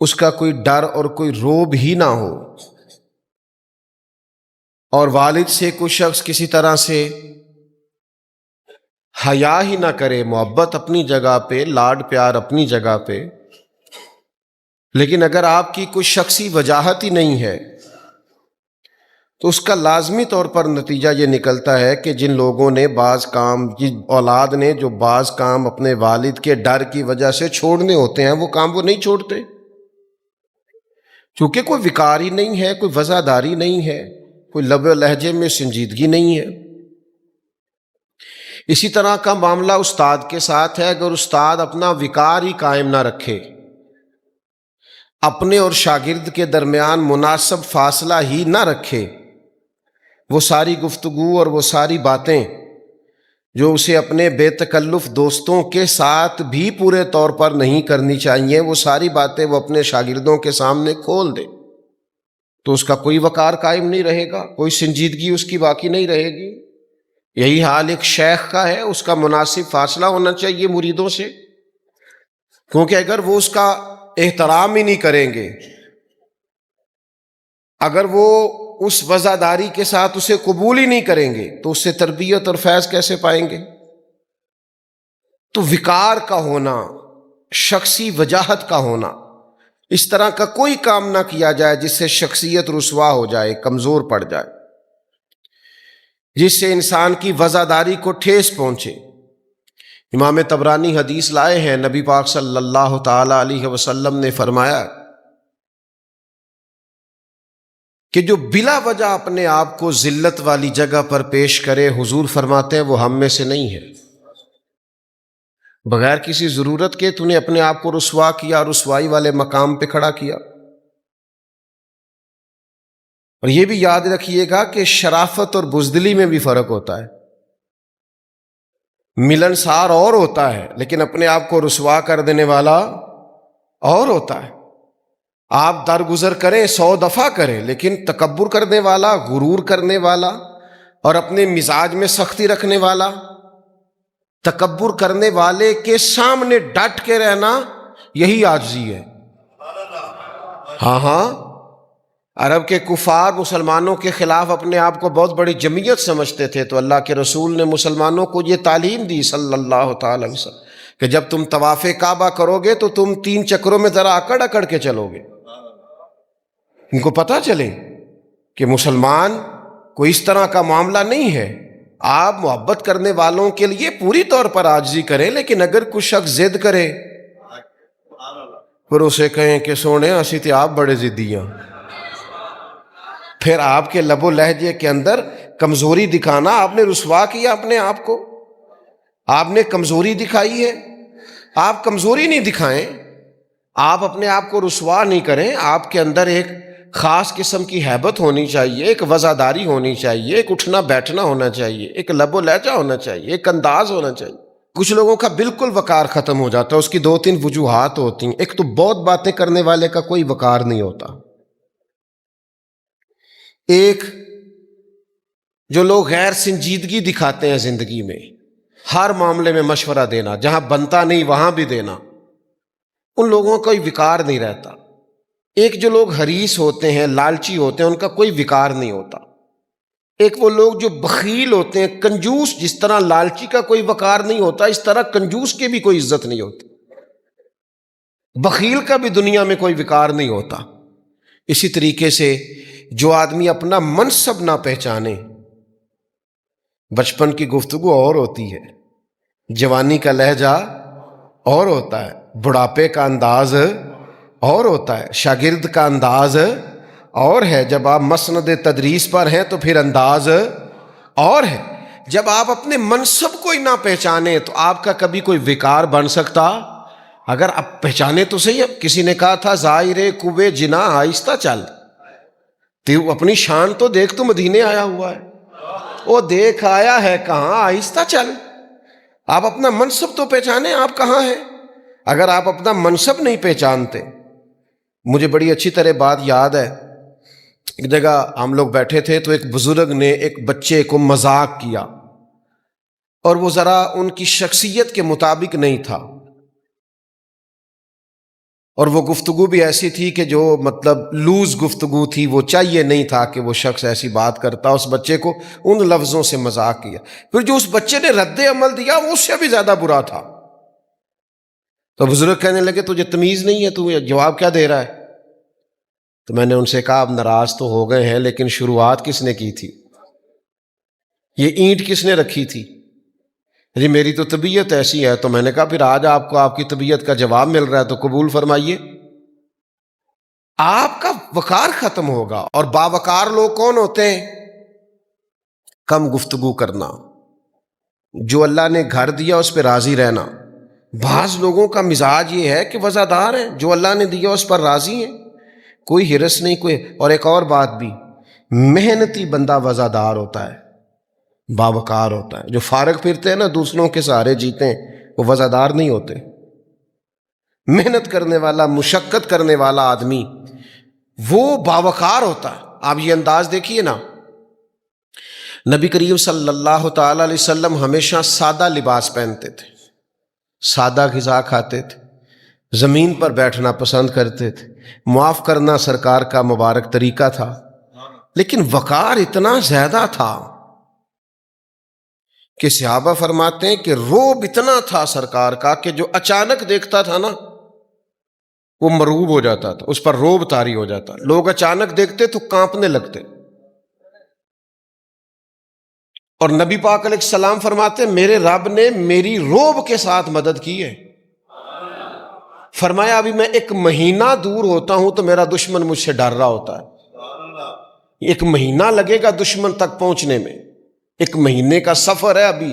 اس کا کوئی ڈر اور کوئی روب ہی نہ ہو، اور والد سے کوئی شخص کسی طرح سے حیا ہی نہ کرے، محبت اپنی جگہ پہ، لاڈ پیار اپنی جگہ پہ، لیکن اگر آپ کی کوئی شخصی وجاہت ہی نہیں ہے تو اس کا لازمی طور پر نتیجہ یہ نکلتا ہے کہ جن لوگوں نے بعض کام، جن اولاد نے جو بعض کام اپنے والد کے ڈر کی وجہ سے چھوڑنے ہوتے ہیں، وہ کام وہ نہیں چھوڑتے، کیونکہ کوئی وقار ہی نہیں ہے، کوئی وفاداری نہیں ہے، کوئی لب و لہجے میں سنجیدگی نہیں ہے۔ اسی طرح کا معاملہ استاد کے ساتھ ہے۔ اگر استاد اپنا وقار ہی قائم نہ رکھے، اپنے اور شاگرد کے درمیان مناسب فاصلہ ہی نہ رکھے، وہ ساری گفتگو اور وہ ساری باتیں جو اسے اپنے بے تکلف دوستوں کے ساتھ بھی پورے طور پر نہیں کرنی چاہیے، وہ ساری باتیں وہ اپنے شاگردوں کے سامنے کھول دے، تو اس کا کوئی وقار قائم نہیں رہے گا، کوئی سنجیدگی اس کی باقی نہیں رہے گی۔ یہی حال ایک شیخ کا ہے، اس کا مناسب فاصلہ ہونا چاہیے مریدوں سے، کیونکہ اگر وہ اس کا احترام ہی نہیں کریں گے، اگر وہ اس وفاداری کے ساتھ اسے قبول ہی نہیں کریں گے، تو اس سے تربیت اور فیض کیسے پائیں گے؟ تو وقار کا ہونا، شخصی وجاہت کا ہونا، اس طرح کا کوئی کام نہ کیا جائے جس سے شخصیت رسوا ہو جائے، کمزور پڑ جائے، جس سے انسان کی وفاداری کو ٹھیس پہنچے۔ امام طبرانی حدیث لائے ہیں، نبی پاک صلی اللہ تعالی علیہ وسلم نے فرمایا کہ جو بلا وجہ اپنے آپ کو ذلت والی جگہ پر پیش کرے، حضور فرماتے ہیں وہ ہم میں سے نہیں ہے۔ بغیر کسی ضرورت کے تو نے اپنے آپ کو رسوا کیا، رسوائی والے مقام پہ کھڑا کیا۔ اور یہ بھی یاد رکھیے گا کہ شرافت اور بزدلی میں بھی فرق ہوتا ہے۔ ملنسار اور ہوتا ہے، لیکن اپنے آپ کو رسوا کر دینے والا اور ہوتا ہے۔ آپ درگزر کریں، 100 دفعہ کریں، لیکن تکبر کرنے والا، غرور کرنے والا اور اپنے مزاج میں سختی رکھنے والا، تکبر کرنے والے کے سامنے ڈٹ کے رہنا، یہی عاجزی ہے۔ ہاں، عرب کے کفار مسلمانوں کے خلاف اپنے آپ کو بہت بڑی جمعیت سمجھتے تھے، تو اللہ کے رسول نے مسلمانوں کو یہ تعلیم دی صلی اللہ تعالی علیہ وسلم کہ جب تم طواف کعبہ کرو گے تو تم 3 چکروں میں ذرا اکڑ اکڑ کے چلو گے، ان کو پتہ چلے کہ مسلمان کوئی اس طرح کا معاملہ نہیں ہے۔ آپ محبت کرنے والوں کے لیے پوری طور پر عاجزی کریں، لیکن اگر کوئی شخص ضد کرے پھر اسے کہیں کہ سونے اسی تے آپ بڑے ضدی ہیں، پھر آپ کے لب و لہجے کے اندر کمزوری دکھانا، آپ نے رسوا کیا اپنے آپ کو، آپ نے کمزوری دکھائی ہے۔ آپ کمزوری نہیں دکھائیں، آپ اپنے آپ کو رسوا نہیں کریں، آپ کے اندر ایک خاص قسم کی ہیبت ہونی چاہیے، ایک وفاداری ہونی چاہیے، ایک اٹھنا بیٹھنا ہونا چاہیے، ایک لب و لہجہ ہونا چاہیے، ایک انداز ہونا چاہیے۔ کچھ لوگوں کا بالکل وقار ختم ہو جاتا ہے، اس کی 2-3 وجوہات ہوتی ہیں۔ ایک تو بہت باتیں کرنے والے کا کوئی وقار نہیں ہوتا، ایک جو لوگ غیر سنجیدگی دکھاتے ہیں زندگی میں، ہر معاملے میں مشورہ دینا، جہاں بنتا نہیں وہاں بھی دینا، ان لوگوں کا کوئی وقار نہیں رہتا۔ ایک جو لوگ حریص ہوتے ہیں، لالچی ہوتے ہیں، ان کا کوئی وقار نہیں ہوتا۔ ایک وہ لوگ جو بخیل ہوتے ہیں، کنجوس، جس طرح لالچی کا کوئی وقار نہیں ہوتا، اس طرح کنجوس کی بھی کوئی عزت نہیں ہوتی، بخیل کا بھی دنیا میں کوئی وقار نہیں ہوتا۔ اسی طریقے سے جو آدمی اپنا منصب نہ پہچانے، بچپن کی گفتگو اور ہوتی ہے، جوانی کا لہجہ اور ہوتا ہے، بڑھاپے کا انداز اور ہوتا ہے، شاگرد کا انداز اور ہے، جب آپ مسند تدریس پر ہیں تو پھر انداز اور ہے۔ جب آپ اپنے منصب کو ہی نہ پہچانے تو آپ کا کبھی کوئی وقار بن سکتا؟ اگر آپ پہچانے تو صحیح۔ اب کسی نے کہا تھا ظاہر کوے جنا آہستہ چل، تو اپنی شان تو دیکھ، تو مدینے آیا ہوا ہے، وہ دیکھ آیا ہے کہاں، آہستہ چل۔ آپ اپنا منصب تو پہچانے، آپ کہاں ہیں؟ اگر آپ اپنا منصب نہیں پہچانتے، مجھے بڑی اچھی طرح بات یاد ہے، ایک جگہ ہم لوگ بیٹھے تھے تو ایک بزرگ نے ایک بچے کو مذاق کیا، اور وہ ذرا ان کی شخصیت کے مطابق نہیں تھا، اور وہ گفتگو بھی ایسی تھی کہ جو مطلب لوز گفتگو تھی، وہ چاہیے نہیں تھا کہ وہ شخص ایسی بات کرتا. اس بچے کو ان لفظوں سے مذاق کیا. پھر جو اس بچے نے رد عمل دیا وہ اس سے بھی زیادہ برا تھا. تو بزرگ کہنے لگے تجھے تمیز نہیں ہے، تو جواب کیا دے رہا ہے؟ تو میں نے ان سے کہا اب ناراض تو ہو گئے ہیں، لیکن شروعات کس نے کی تھی؟ یہ اینٹ کس نے رکھی تھی؟ جی میری تو طبیعت ایسی ہے. تو میں نے کہا پھر آج آپ کو آپ کی طبیعت کا جواب مل رہا ہے تو قبول فرمائیے. آپ کا وقار ختم ہوگا. اور باوقار لوگ کون ہوتے ہیں؟ کم گفتگو کرنا، جو اللہ نے گھر دیا اس پہ راضی رہنا. بعض لوگوں کا مزاج یہ ہے کہ وزادار ہیں، جو اللہ نے دیا اس پر راضی ہیں، کوئی ہرس نہیں کوئی. اور ایک اور بات بھی، محنتی بندہ وزادار ہوتا ہے، باوقار ہوتا ہے. جو فارغ پھرتے ہیں نا، دوسروں کے سہارے جیتے ہیں، وہ وزادار نہیں ہوتے. محنت کرنے والا، مشقت کرنے والا آدمی وہ باوقار ہوتا ہے. آپ یہ انداز دیکھیے نا، نبی کریم صلی اللہ تعالی علیہ وسلم ہمیشہ سادہ لباس پہنتے تھے، سادہ غذا کھاتے تھے، زمین پر بیٹھنا پسند کرتے تھے. معاف کرنا سرکار کا مبارک طریقہ تھا، لیکن وقار اتنا زیادہ تھا کہ صحابہ فرماتے ہیں کہ روب اتنا تھا سرکار کا کہ جو اچانک دیکھتا تھا نا وہ مرعوب ہو جاتا تھا، اس پر روب طاری ہو جاتا. لوگ اچانک دیکھتے تو کانپنے لگتے. اور نبی پاک علیہ السلام فرماتے ہیں میرے رب نے میری روب کے ساتھ مدد کی ہے. فرمایا ابھی میں 1 مہینہ دور ہوتا ہوں تو میرا دشمن مجھ سے ڈر رہا ہوتا ہے. 1 مہینہ لگے گا دشمن تک پہنچنے میں، 1 مہینے کا سفر ہے ابھی،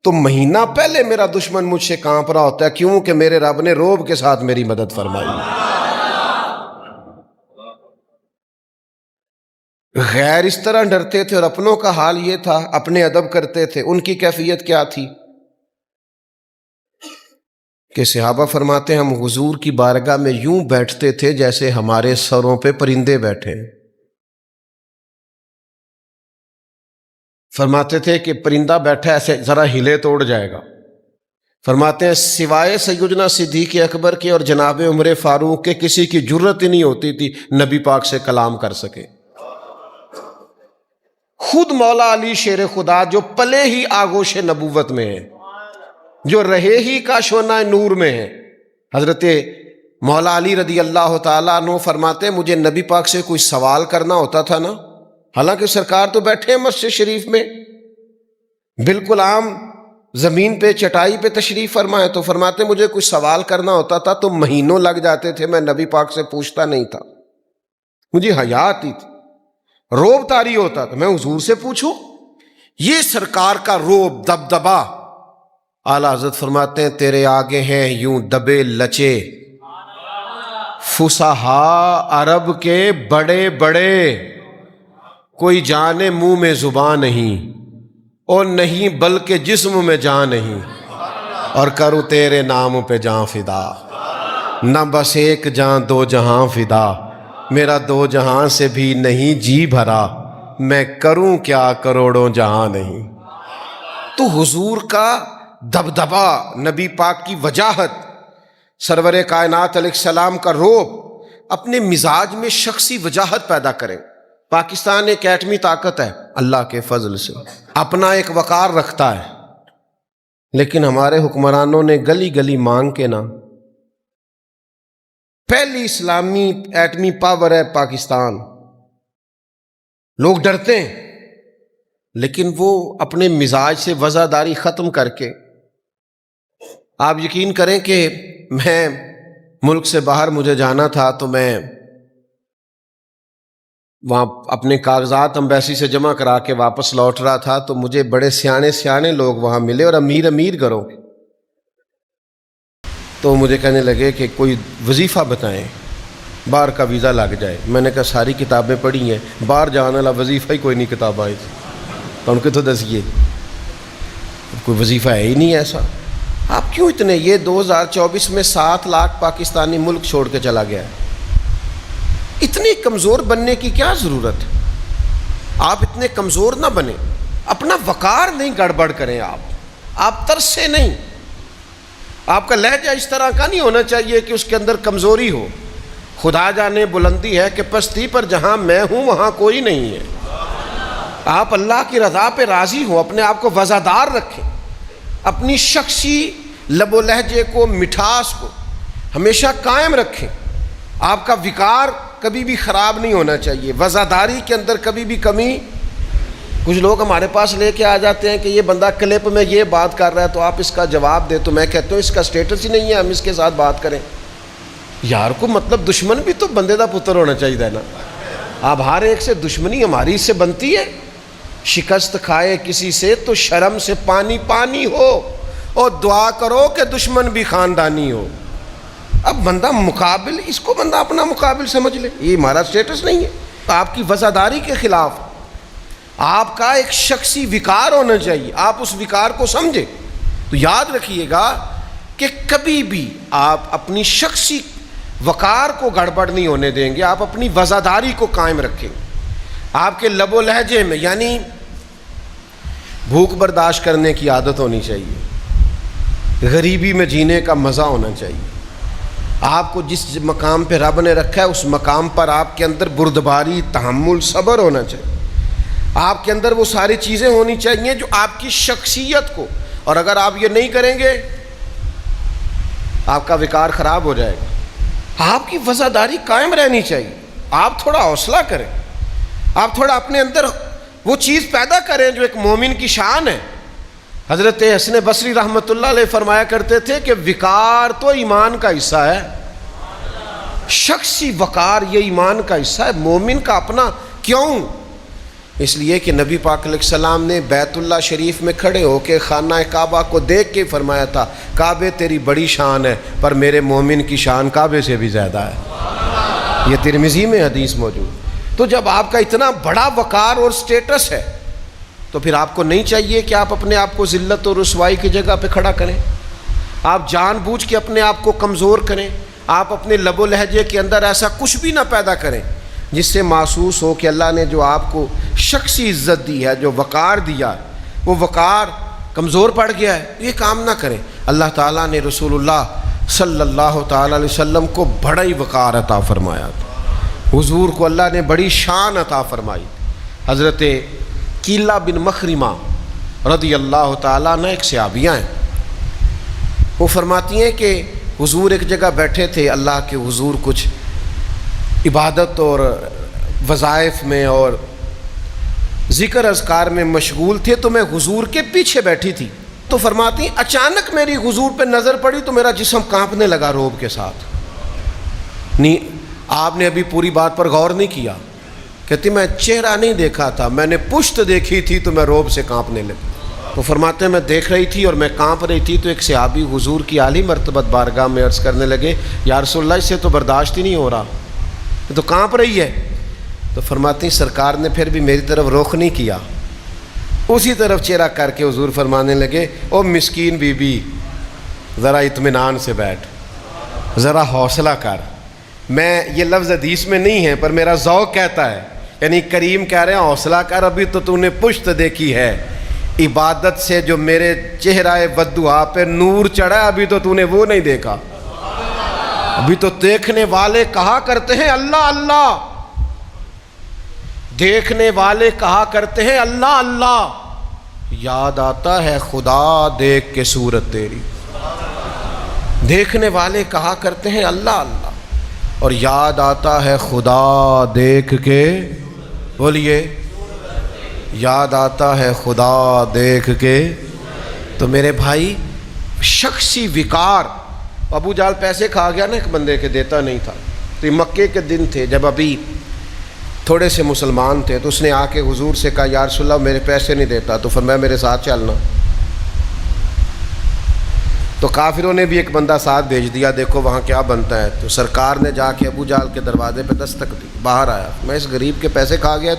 تو مہینہ پہلے میرا دشمن مجھ سے کانپ رہا ہوتا ہے. کیوں کہ میرے رب نے روب کے ساتھ میری مدد فرمائی. غیر اس طرح ڈرتے تھے. اور اپنوں کا حال یہ تھا، اپنے ادب کرتے تھے. ان کی کیفیت کیا تھی کہ صحابہ فرماتے ہیں ہم حضور کی بارگاہ میں یوں بیٹھتے تھے جیسے ہمارے سروں پہ پرندے بیٹھے. فرماتے تھے کہ پرندہ بیٹھا ایسے ذرا ہلے توڑ جائے گا. فرماتے ہیں سوائے سیدنا صدیق اکبر کے اور جناب عمر فاروق کے کسی کی جرت ہی نہیں ہوتی تھی نبی پاک سے کلام کر سکے. خود مولا علی شیر خدا جو پلے ہی آغوش نبوت میں ہے، جو رہے ہی کاشوانہ نور میں ہے، حضرت مولا علی رضی اللہ تعالیٰ عنہ فرماتے ہیں مجھے نبی پاک سے کوئی سوال کرنا ہوتا تھا نا، حالانکہ سرکار تو بیٹھے ہیں مسجد شریف میں، بالکل عام زمین پہ چٹائی پہ تشریف فرمائے، تو فرماتے مجھے کوئی سوال کرنا ہوتا تھا تو مہینوں لگ جاتے تھے، میں نبی پاک سے پوچھتا نہیں تھا، مجھے حیا آتی تھی، روب طاری ہوتا تھا، میں حضور سے پوچھوں. یہ سرکار کا روب، دبدبا. اعلیٰ حضرت فرماتے ہیں تیرے آگے ہیں یوں دبے لچے فصحاء عرب کے بڑے بڑے، کوئی جانے منہ میں زبان نہیں، اور نہیں بلکہ جسم میں جان نہیں، اور کروں تیرے نام پہ جان فدا. نہ بس 1 جان 2 جہاں فدا، میرا 2 جہاں سے بھی نہیں جی بھرا، میں کروں کیا کروڑوں جہاں نہیں. تو حضور کا دبدبا، نبی پاک کی وجاہت، سرور کائنات علیہ السلام کا روب اپنے مزاج میں شخصی وجاہت پیدا کرے. پاکستان ایک ایٹمی طاقت ہے اللہ کے فضل سے، اپنا ایک وقار رکھتا ہے، لیکن ہمارے حکمرانوں نے گلی گلی مانگ کے نا، پہلی اسلامی ایٹمی پاور ہے پاکستان، لوگ ڈرتے ہیں، لیکن وہ اپنے مزاج سے وزاداری ختم کر کے، آپ یقین کریں کہ میں ملک سے باہر مجھے جانا تھا تو میں وہاں اپنے کاغذات امبیسی سے جمع کرا کے واپس لوٹ رہا تھا تو مجھے بڑے سیانے لوگ وہاں ملے اور امیر گھروں کے، تو مجھے کہنے لگے کہ کوئی وظیفہ بتائیں باہر کا ویزا لگ جائے. میں نے کہا ساری کتابیں پڑھی ہیں، باہر جانے والا وظیفہ ہی کوئی نہیں کتاب آئی تھی. تو ان کے تو دسیے کوئی وظیفہ ہے ہی نہیں ایسا. آپ کیوں اتنے، یہ 2024 میں 7 لاکھ پاکستانی ملک چھوڑ کے چلا گیا ہے، اتنی کمزور بننے کی کیا ضرورت ہے؟ آپ اتنے کمزور نہ بنیں، اپنا وقار نہیں گڑبڑ کریں، آپ ترسے نہیں، آپ کا لہجہ اس طرح کا نہیں ہونا چاہیے کہ اس کے اندر کمزوری ہو. خدا جانے بلندی ہے کہ پستی پر جہاں میں ہوں وہاں کوئی نہیں ہے. آپ اللہ کی رضا پہ راضی ہوں, اپنے آپ کو وزادار رکھیں, اپنی شخصی لب و لہجے کو, مٹھاس کو ہمیشہ قائم رکھیں. آپ کا وقار کبھی بھی خراب نہیں ہونا چاہیے, وزاداری کے اندر کبھی بھی کمی. کچھ لوگ ہمارے پاس لے کے آ جاتے ہیں کہ یہ بندہ کلپ میں یہ بات کر رہا ہے تو آپ اس کا جواب دیں, تو میں کہتا ہوں اس کا سٹیٹس ہی نہیں ہے ہم اس کے ساتھ بات کریں. یار کو مطلب دشمن بھی تو بندے دا پتر ہونا چاہیے نا. آپ ہر ایک سے دشمنی ہماری اس سے بنتی ہے. شکست کھائے کسی سے تو شرم سے پانی پانی ہو, اور دعا کرو کہ دشمن بھی خاندانی ہو. اب بندہ مقابل, اس کو بندہ اپنا مقابل سمجھ لے, یہ ہمارا سٹیٹس نہیں ہے. آپ کی وزاداری کے خلاف آپ کا ایک شخصی وقار ہونا چاہیے. آپ اس وقار کو سمجھیں. تو یاد رکھیے گا کہ کبھی بھی آپ اپنی شخصی وقار کو گڑبڑ نہیں ہونے دیں گے, آپ اپنی وزاداری کو قائم رکھیں. آپ کے لب و لہجے میں یعنی بھوک برداشت کرنے کی عادت ہونی چاہیے, غریبی میں جینے کا مزہ ہونا چاہیے. آپ کو جس مقام پہ رب نے رکھا ہے اس مقام پر آپ کے اندر بردباری, تحمل, صبر ہونا چاہیے. آپ کے اندر وہ ساری چیزیں ہونی چاہیے جو آپ کی شخصیت کو, اور اگر آپ یہ نہیں کریں گے آپ کا وقار خراب ہو جائے گا. آپ کی وزاداری قائم رہنی چاہیے. آپ تھوڑا حوصلہ کریں, آپ تھوڑا اپنے اندر وہ چیز پیدا کریں جو ایک مومن کی شان ہے. حضرت حسن بصری رحمۃ اللہ علیہ فرمایا کرتے تھے کہ وقار تو ایمان کا حصہ ہے. شخصی وقار یہ ایمان کا حصہ ہے مومن کا اپنا. کیوں؟ اس لیے کہ نبی پاک علیہ السلام نے بیت اللہ شریف میں کھڑے ہو کے خانہ کعبہ کو دیکھ کے فرمایا تھا, کعبے تیری بڑی شان ہے پر میرے مومن کی شان کعبے سے بھی زیادہ ہے. یہ ترمذی میں حدیث موجود. تو جب آپ کا اتنا بڑا وقار اور سٹیٹس ہے تو پھر آپ کو نہیں چاہیے کہ آپ اپنے آپ کو ذلت اور رسوائی کی جگہ پہ کھڑا کریں. آپ جان بوجھ کے اپنے آپ کو کمزور کریں. آپ اپنے لب و لہجے کے اندر ایسا کچھ بھی نہ پیدا کریں جس سے محسوس ہو کہ اللہ نے جو آپ کو شخصی عزت دی ہے, جو وقار دیا ہے, وہ وقار کمزور پڑ گیا ہے. یہ کام نہ کریں. اللہ تعالیٰ نے رسول اللہ صلی اللہ تعالیٰ علیہ وسلم کو بڑا ہی وقار عطا فرمایا تھا. حضور کو اللہ نے بڑی شان عطا فرمائی. حضرت کیلا بن مخرمہ رضی اللہ تعالیٰ عنہ ایک صحابیہ ہیں. وہ فرماتی ہیں کہ حضور ایک جگہ بیٹھے تھے, اللہ کے حضور کچھ عبادت اور وظائف میں اور ذکر اذکار میں مشغول تھے, تو میں حضور کے پیچھے بیٹھی تھی. تو فرماتی ہیں اچانک میری حضور پہ نظر پڑی تو میرا جسم کانپنے لگا روب کے ساتھ. نہیں, آپ نے ابھی پوری بات پر غور نہیں کیا. کہتی میں چہرہ نہیں دیکھا تھا, میں نے پشت دیکھی تھی تو میں روب سے کانپنے لگی. تو فرماتے ہیں میں دیکھ رہی تھی اور میں کانپ رہی تھی, تو ایک صحابی حضور کی عالی مرتبت بارگاہ میں عرض کرنے لگے یا رسول اللہ اس سے تو برداشت ہی نہیں ہو رہا, یہ تو کانپ رہی ہے. تو فرماتی ہیں سرکار نے پھر بھی میری طرف رخ نہیں کیا, اسی طرف چہرہ کر کے حضور فرمانے لگے او مسکین بی بی ذرا اطمینان سے بیٹھ, ذرا حوصلہ کر. میں یہ لفظ حدیث میں نہیں ہے پر میرا ذوق کہتا ہے, یعنی کریم کہہ رہے ہیں حوصلہ کر, ابھی تو نے پشت دیکھی ہے, عبادت سے جو میرے چہرہ ودعا پہ نور چڑھا ابھی تو نے وہ نہیں دیکھا. ابھی تو دیکھنے والے کہا کرتے ہیں اللہ اللہ, دیکھنے والے کہا کرتے ہیں اللہ اللہ, یاد آتا ہے خدا دیکھ کے صورت تیری. دیکھنے والے کہا کرتے ہیں اللہ اللہ اور یاد آتا ہے خدا دیکھ کے, بولیے یاد آتا ہے خدا دیکھ کے. تو میرے بھائی شخصی وقار. ابو جال پیسے کھا گیا نا ایک بندے کے, دیتا نہیں تھا. تو یہ مکے کے دن تھے جب ابھی تھوڑے سے مسلمان تھے, تو اس نے آ کے حضور سے کہا یا رسول اللہ میرے پیسے نہیں دیتا, تو فرمایا میرے ساتھ چلنا. تو کافروں نے بھی ایک بندہ ساتھ بھیج دیا, دیکھو وہاں کیا بنتا ہے. تو سرکار نے جا کے ابو جال کے دروازے پہ دستک دی, باہر آیا, میں اس غریب کے پیسے کھا گیا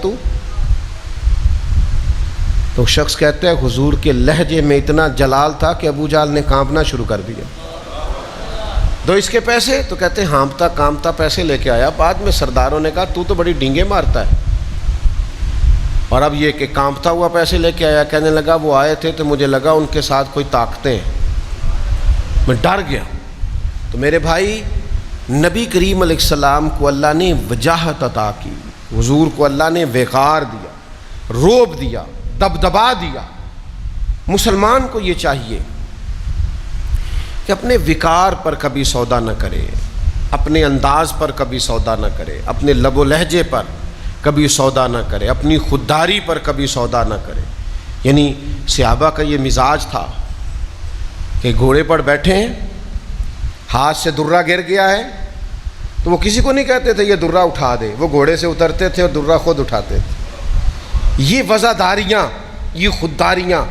تو شخص کہتا ہے حضور کے لہجے میں اتنا جلال تھا کہ ابو جال نے کانپنا شروع کر دیا. دو اس کے پیسے, تو کہتے ہیں ہانپتا کانپتا پیسے لے کے آیا. بعد میں سرداروں نے کہا تو بڑی ڈینگے مارتا ہے, اور اب یہ کہ کانپتا ہوا پیسے لے کے آیا. کہنے لگا وہ آئے تھے تو مجھے لگا ان کے ساتھ کوئی طاقتیں ہیں, میں ڈر گیا۔ تو میرے بھائی، نبی کریم علیہ السلام کو اللہ نے وجاہت عطا کی، حضور کو اللہ نے وقار دیا، روب دیا، دبدبا دیا۔ مسلمان کو یہ چاہیے کہ اپنے وقار پر کبھی سودا نہ کرے، اپنے انداز پر کبھی سودا نہ کرے، اپنے لب و لہجے پر کبھی سودا نہ کرے، اپنی خودداری پر کبھی سودا نہ کرے۔ یعنی صحابہ کا یہ مزاج تھا کہ گھوڑے پر بیٹھے ہیں، ہاتھ سے درہ گر گیا ہے تو وہ کسی کو نہیں کہتے تھے یہ درہ اٹھا دے، وہ گھوڑے سے اترتے تھے اور درہ خود اٹھاتے تھے۔ یہ وزاداریاں، یہ خودداریاں،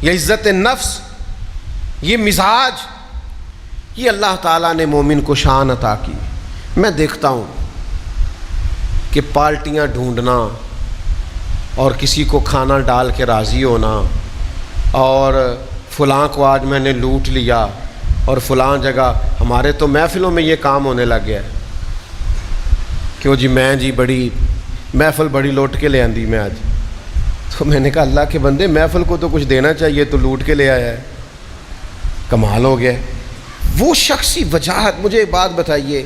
یہ عزت نفس، یہ مزاج، یہ اللہ تعالیٰ نے مومن کو شان عطا کی۔ میں دیکھتا ہوں کہ پالٹیاں ڈھونڈنا اور کسی کو کھانا ڈال کے راضی ہونا، اور فلاں کو آج میں نے لوٹ لیا، اور فلاں جگہ ہمارے تو محفلوں میں یہ کام ہونے لگ گیا ہے کہ جی میں جی بڑی محفل بڑی لوٹ کے لے آندی میں آج۔ تو میں نے کہا اللہ کے بندے، محفل کو تو کچھ دینا چاہیے، تو لوٹ کے لے آیا ہے، کمال ہو گیا۔ وہ شخصی وجاہت، مجھے ایک بات بتائیے،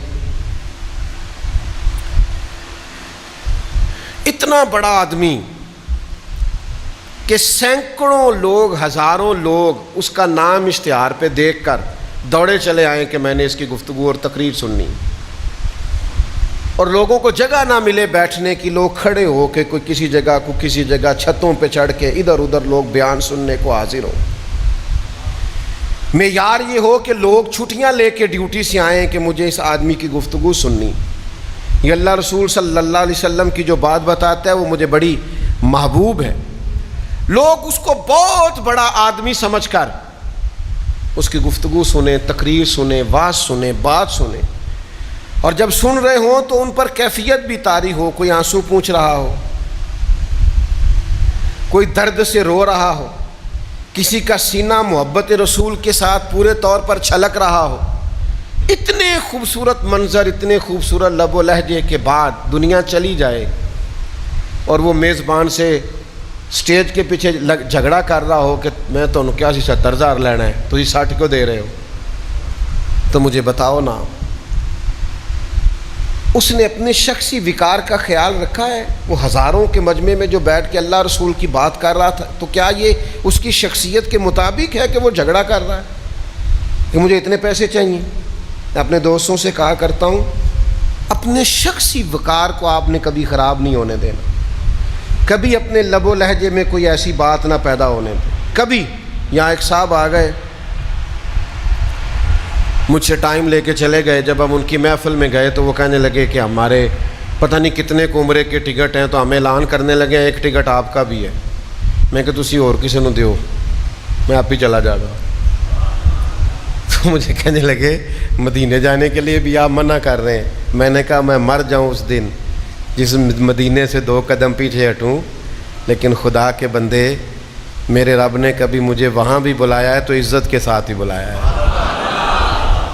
اتنا بڑا آدمی کہ سینکڑوں لوگ، ہزاروں لوگ اس کا نام اشتہار پہ دیکھ کر دوڑے چلے آئیں کہ میں نے اس کی گفتگو اور تقریر سننی، اور لوگوں کو جگہ نہ ملے بیٹھنے کی، لوگ کھڑے ہو کے کوئی کسی جگہ چھتوں پہ چڑھ کے ادھر ادھر لوگ بیان سننے کو حاضر ہوں۔ معیار یہ ہو کہ لوگ چھٹیاں لے کے ڈیوٹی سے آئیں کہ مجھے اس آدمی کی گفتگو سننی۔ یہ اللہ رسول صلی اللہ علیہ وسلم کی جو بات بتاتا ہے وہ مجھے بڑی محبوب ہے۔ لوگ اس کو بہت بڑا آدمی سمجھ کر اس کی گفتگو سنیں، تقریر سنیں، واعظ سنیں، بات سنیں، اور جب سن رہے ہوں تو ان پر کیفیت بھی طاری ہو، کوئی آنسو پونچھ رہا ہو، کوئی درد سے رو رہا ہو، کسی کا سینہ محبت رسول کے ساتھ پورے طور پر چھلک رہا ہو۔ اتنے خوبصورت منظر، اتنے خوبصورت لب و لہجے کے بعد دنیا چلی جائے اور وہ میزبان سے سٹیج کے پیچھے جھگڑا کر رہا ہو کہ میں تو کیا 70,000 لینا ہے، تو 60 کو دے رہے ہو، تو مجھے بتاؤ نا، اس نے اپنے شخصی وقار کا خیال رکھا ہے؟ وہ ہزاروں کے مجمع میں جو بیٹھ کے اللہ رسول کی بات کر رہا تھا، تو کیا یہ اس کی شخصیت کے مطابق ہے کہ وہ جھگڑا کر رہا ہے کہ مجھے اتنے پیسے چاہیے؟ میں اپنے دوستوں سے کہا کرتا ہوں، اپنے شخصی وقار کو آپ نے کبھی خراب نہیں ہونے دینا، کبھی اپنے لب و لہجے میں کوئی ایسی بات نہ پیدا ہونے دے۔ کبھی یہاں ایک صاحب آ گئے، مجھ سے ٹائم لے کے چلے گئے، جب ہم ان کی محفل میں گئے تو وہ کہنے لگے کہ ہمارے پتہ نہیں کتنے عمرے کے ٹکٹ ہیں، تو ہمیں اعلان کرنے لگے ایک ٹکٹ آپ کا بھی ہے۔ میں کہ تسی اور کسی نو دیو، میں آپ ہی چلا جا رہا۔ تو مجھے کہنے لگے مدینے جانے کے لیے بھی آپ منع کر رہے ہیں۔ میں نے کہا میں مر جاؤں اس دن جس مدینے سے 2 قدم پیچھے ہٹوں، لیکن خدا کے بندے، میرے رب نے کبھی مجھے وہاں بھی بلایا ہے تو عزت کے ساتھ ہی بلایا ہے۔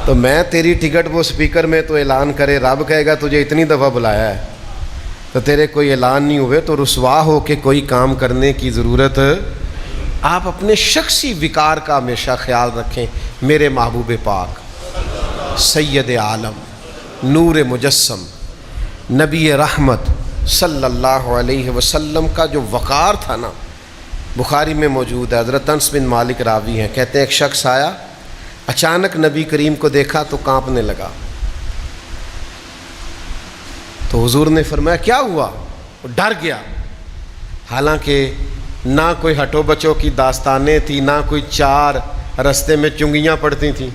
تو میں تیری ٹکٹ وہ سپیکر میں تو اعلان کرے، رب کہے گا تجھے اتنی دفعہ بلایا ہے، تو تیرے کوئی اعلان نہیں ہوئے تو رسوا ہو کے کوئی کام کرنے کی ضرورت۔ آپ اپنے شخصی وقار کا ہمیشہ خیال رکھیں۔ میرے محبوب پاک سید عالم، نور مجسم، نبی رحمت صلی اللہ علیہ وسلم کا جو وقار تھا نا، بخاری میں موجود ہے، حضرت انس بن مالک راوی ہیں، کہتے ہیں ایک شخص آیا، اچانک نبی کریم کو دیکھا تو کانپنے لگا، تو حضور نے فرمایا کیا ہوا؟ وہ ڈر گیا، حالانکہ نہ کوئی ہٹو بچوں کی داستانیں تھی، نہ کوئی 4 رستے میں چنگیاں پڑتی تھیں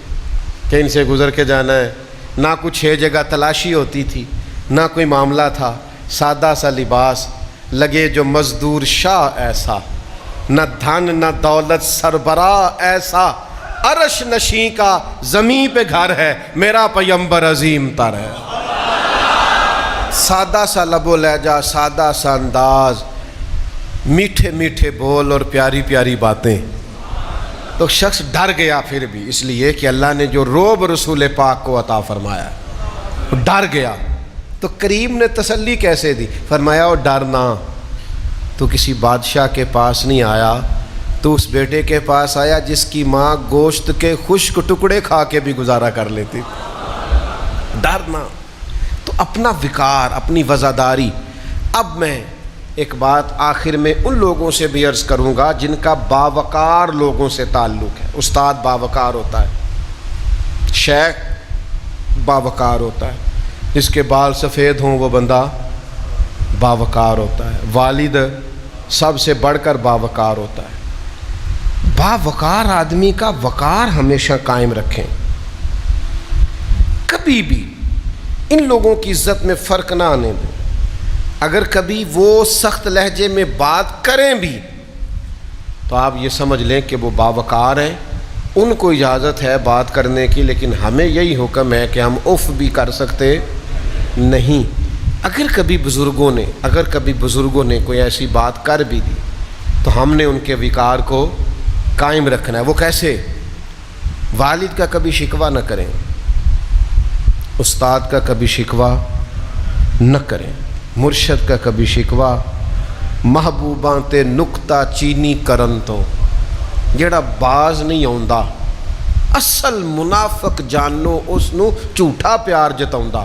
کہ ان سے گزر کے جانا ہے، نہ کچھ 6 جگہ تلاشی ہوتی تھی، نہ کوئی معاملہ تھا، سادہ سا لباس، لگے جو مزدور شاہ ایسا، نہ دھن نہ دولت سربراہ ایسا، عرش نشیں کا زمین پہ گھر ہے، میرا پیمبر عظیم تر ہے۔ سادہ سا لب و لہجہ، سادہ سا انداز، میٹھے میٹھے بول اور پیاری پیاری باتیں، تو شخص ڈر گیا پھر بھی، اس لیے کہ اللہ نے جو روب رسول پاک کو عطا فرمایا، ڈر گیا۔ تو کریم نے تسلی کیسے دی؟ فرمایا اور ڈرنا، تو کسی بادشاہ کے پاس نہیں آیا، تو اس بیٹے کے پاس آیا جس کی ماں گوشت کے خشک ٹکڑے کھا کے بھی گزارا کر لیتی تھی۔ ڈرنا تو اپنا وقار، اپنی وزاداری۔ اب میں ایک بات آخر میں ان لوگوں سے بھی عرض کروں گا جن کا باوقار لوگوں سے تعلق ہے۔ استاد باوقار ہوتا ہے، شیخ باوقار ہوتا ہے، جس کے بال سفید ہوں وہ بندہ باوقار ہوتا ہے، والد سب سے بڑھ کر باوقار ہوتا ہے۔ باوقار آدمی کا وقار ہمیشہ قائم رکھیں، کبھی بھی ان لوگوں کی عزت میں فرق نہ آنے دیں۔ اگر کبھی وہ سخت لہجے میں بات کریں بھی تو آپ یہ سمجھ لیں کہ وہ باوقار ہیں، ان کو اجازت ہے بات کرنے کی، لیکن ہمیں یہی حکم ہے کہ ہم اف بھی کر سکتے نہیں۔ اگر کبھی بزرگوں نے کوئی ایسی بات کر بھی دی تو ہم نے ان کے وقار کو قائم رکھنا ہے۔ وہ کیسے؟ والد کا کبھی شکوہ نہ کریں، استاد کا کبھی شکوہ نہ کریں، مرشد کا کبھی شکوہ۔ محبوباں تے نکتہ چینی کرن تو جڑا باز نہیں آوندا، اصل منافق جانو اس نو جھوٹا پیار جتاوندا۔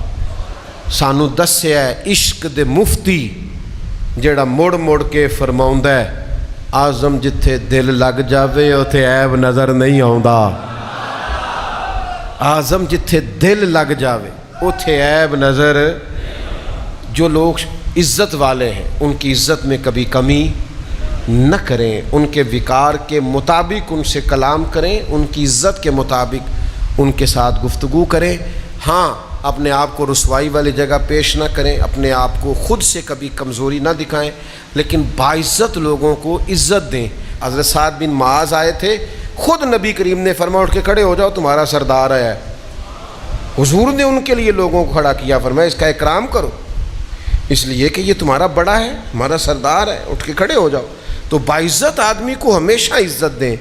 سانو دسیا ہے عشق دے مفتی جڑا مڑ مڑ کے فرماوندا ہے آزم جتھے دل لگ جاوے اوتھے عیب نظر نہیں آوندا۔ آزم جتھے دل لگ جاوے اوتھے عیب نظر۔ جو لوگ عزت والے ہیں ان کی عزت میں کبھی کمی نہ کریں، ان کے وقار کے مطابق ان سے کلام کریں، ان کی عزت کے مطابق ان کے ساتھ گفتگو کریں۔ ہاں، اپنے آپ کو رسوائی والی جگہ پیش نہ کریں، اپنے آپ کو خود سے کبھی کمزوری نہ دکھائیں، لیکن باعزت لوگوں کو عزت دیں۔ حضرت سعد بن معاذ آئے تھے، خود نبی کریم نے فرمایا اٹھ کے کھڑے ہو جاؤ، تمہارا سردار آیا ہے۔ حضور نے ان کے لیے لوگوں کو کھڑا کیا، فرمایا اس کا اکرام کرو، اس لیے کہ یہ تمہارا بڑا ہے، ہمارا سردار ہے، اٹھ کے کھڑے ہو جاؤ۔ تو باعزت آدمی کو ہمیشہ عزت دیں،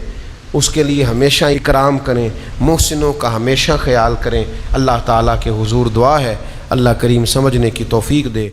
اس کے لیے ہمیشہ اکرام کریں، محسنوں کا ہمیشہ خیال کریں۔ اللہ تعالیٰ کے حضور دعا ہے اللہ کریم سمجھنے کی توفیق دے۔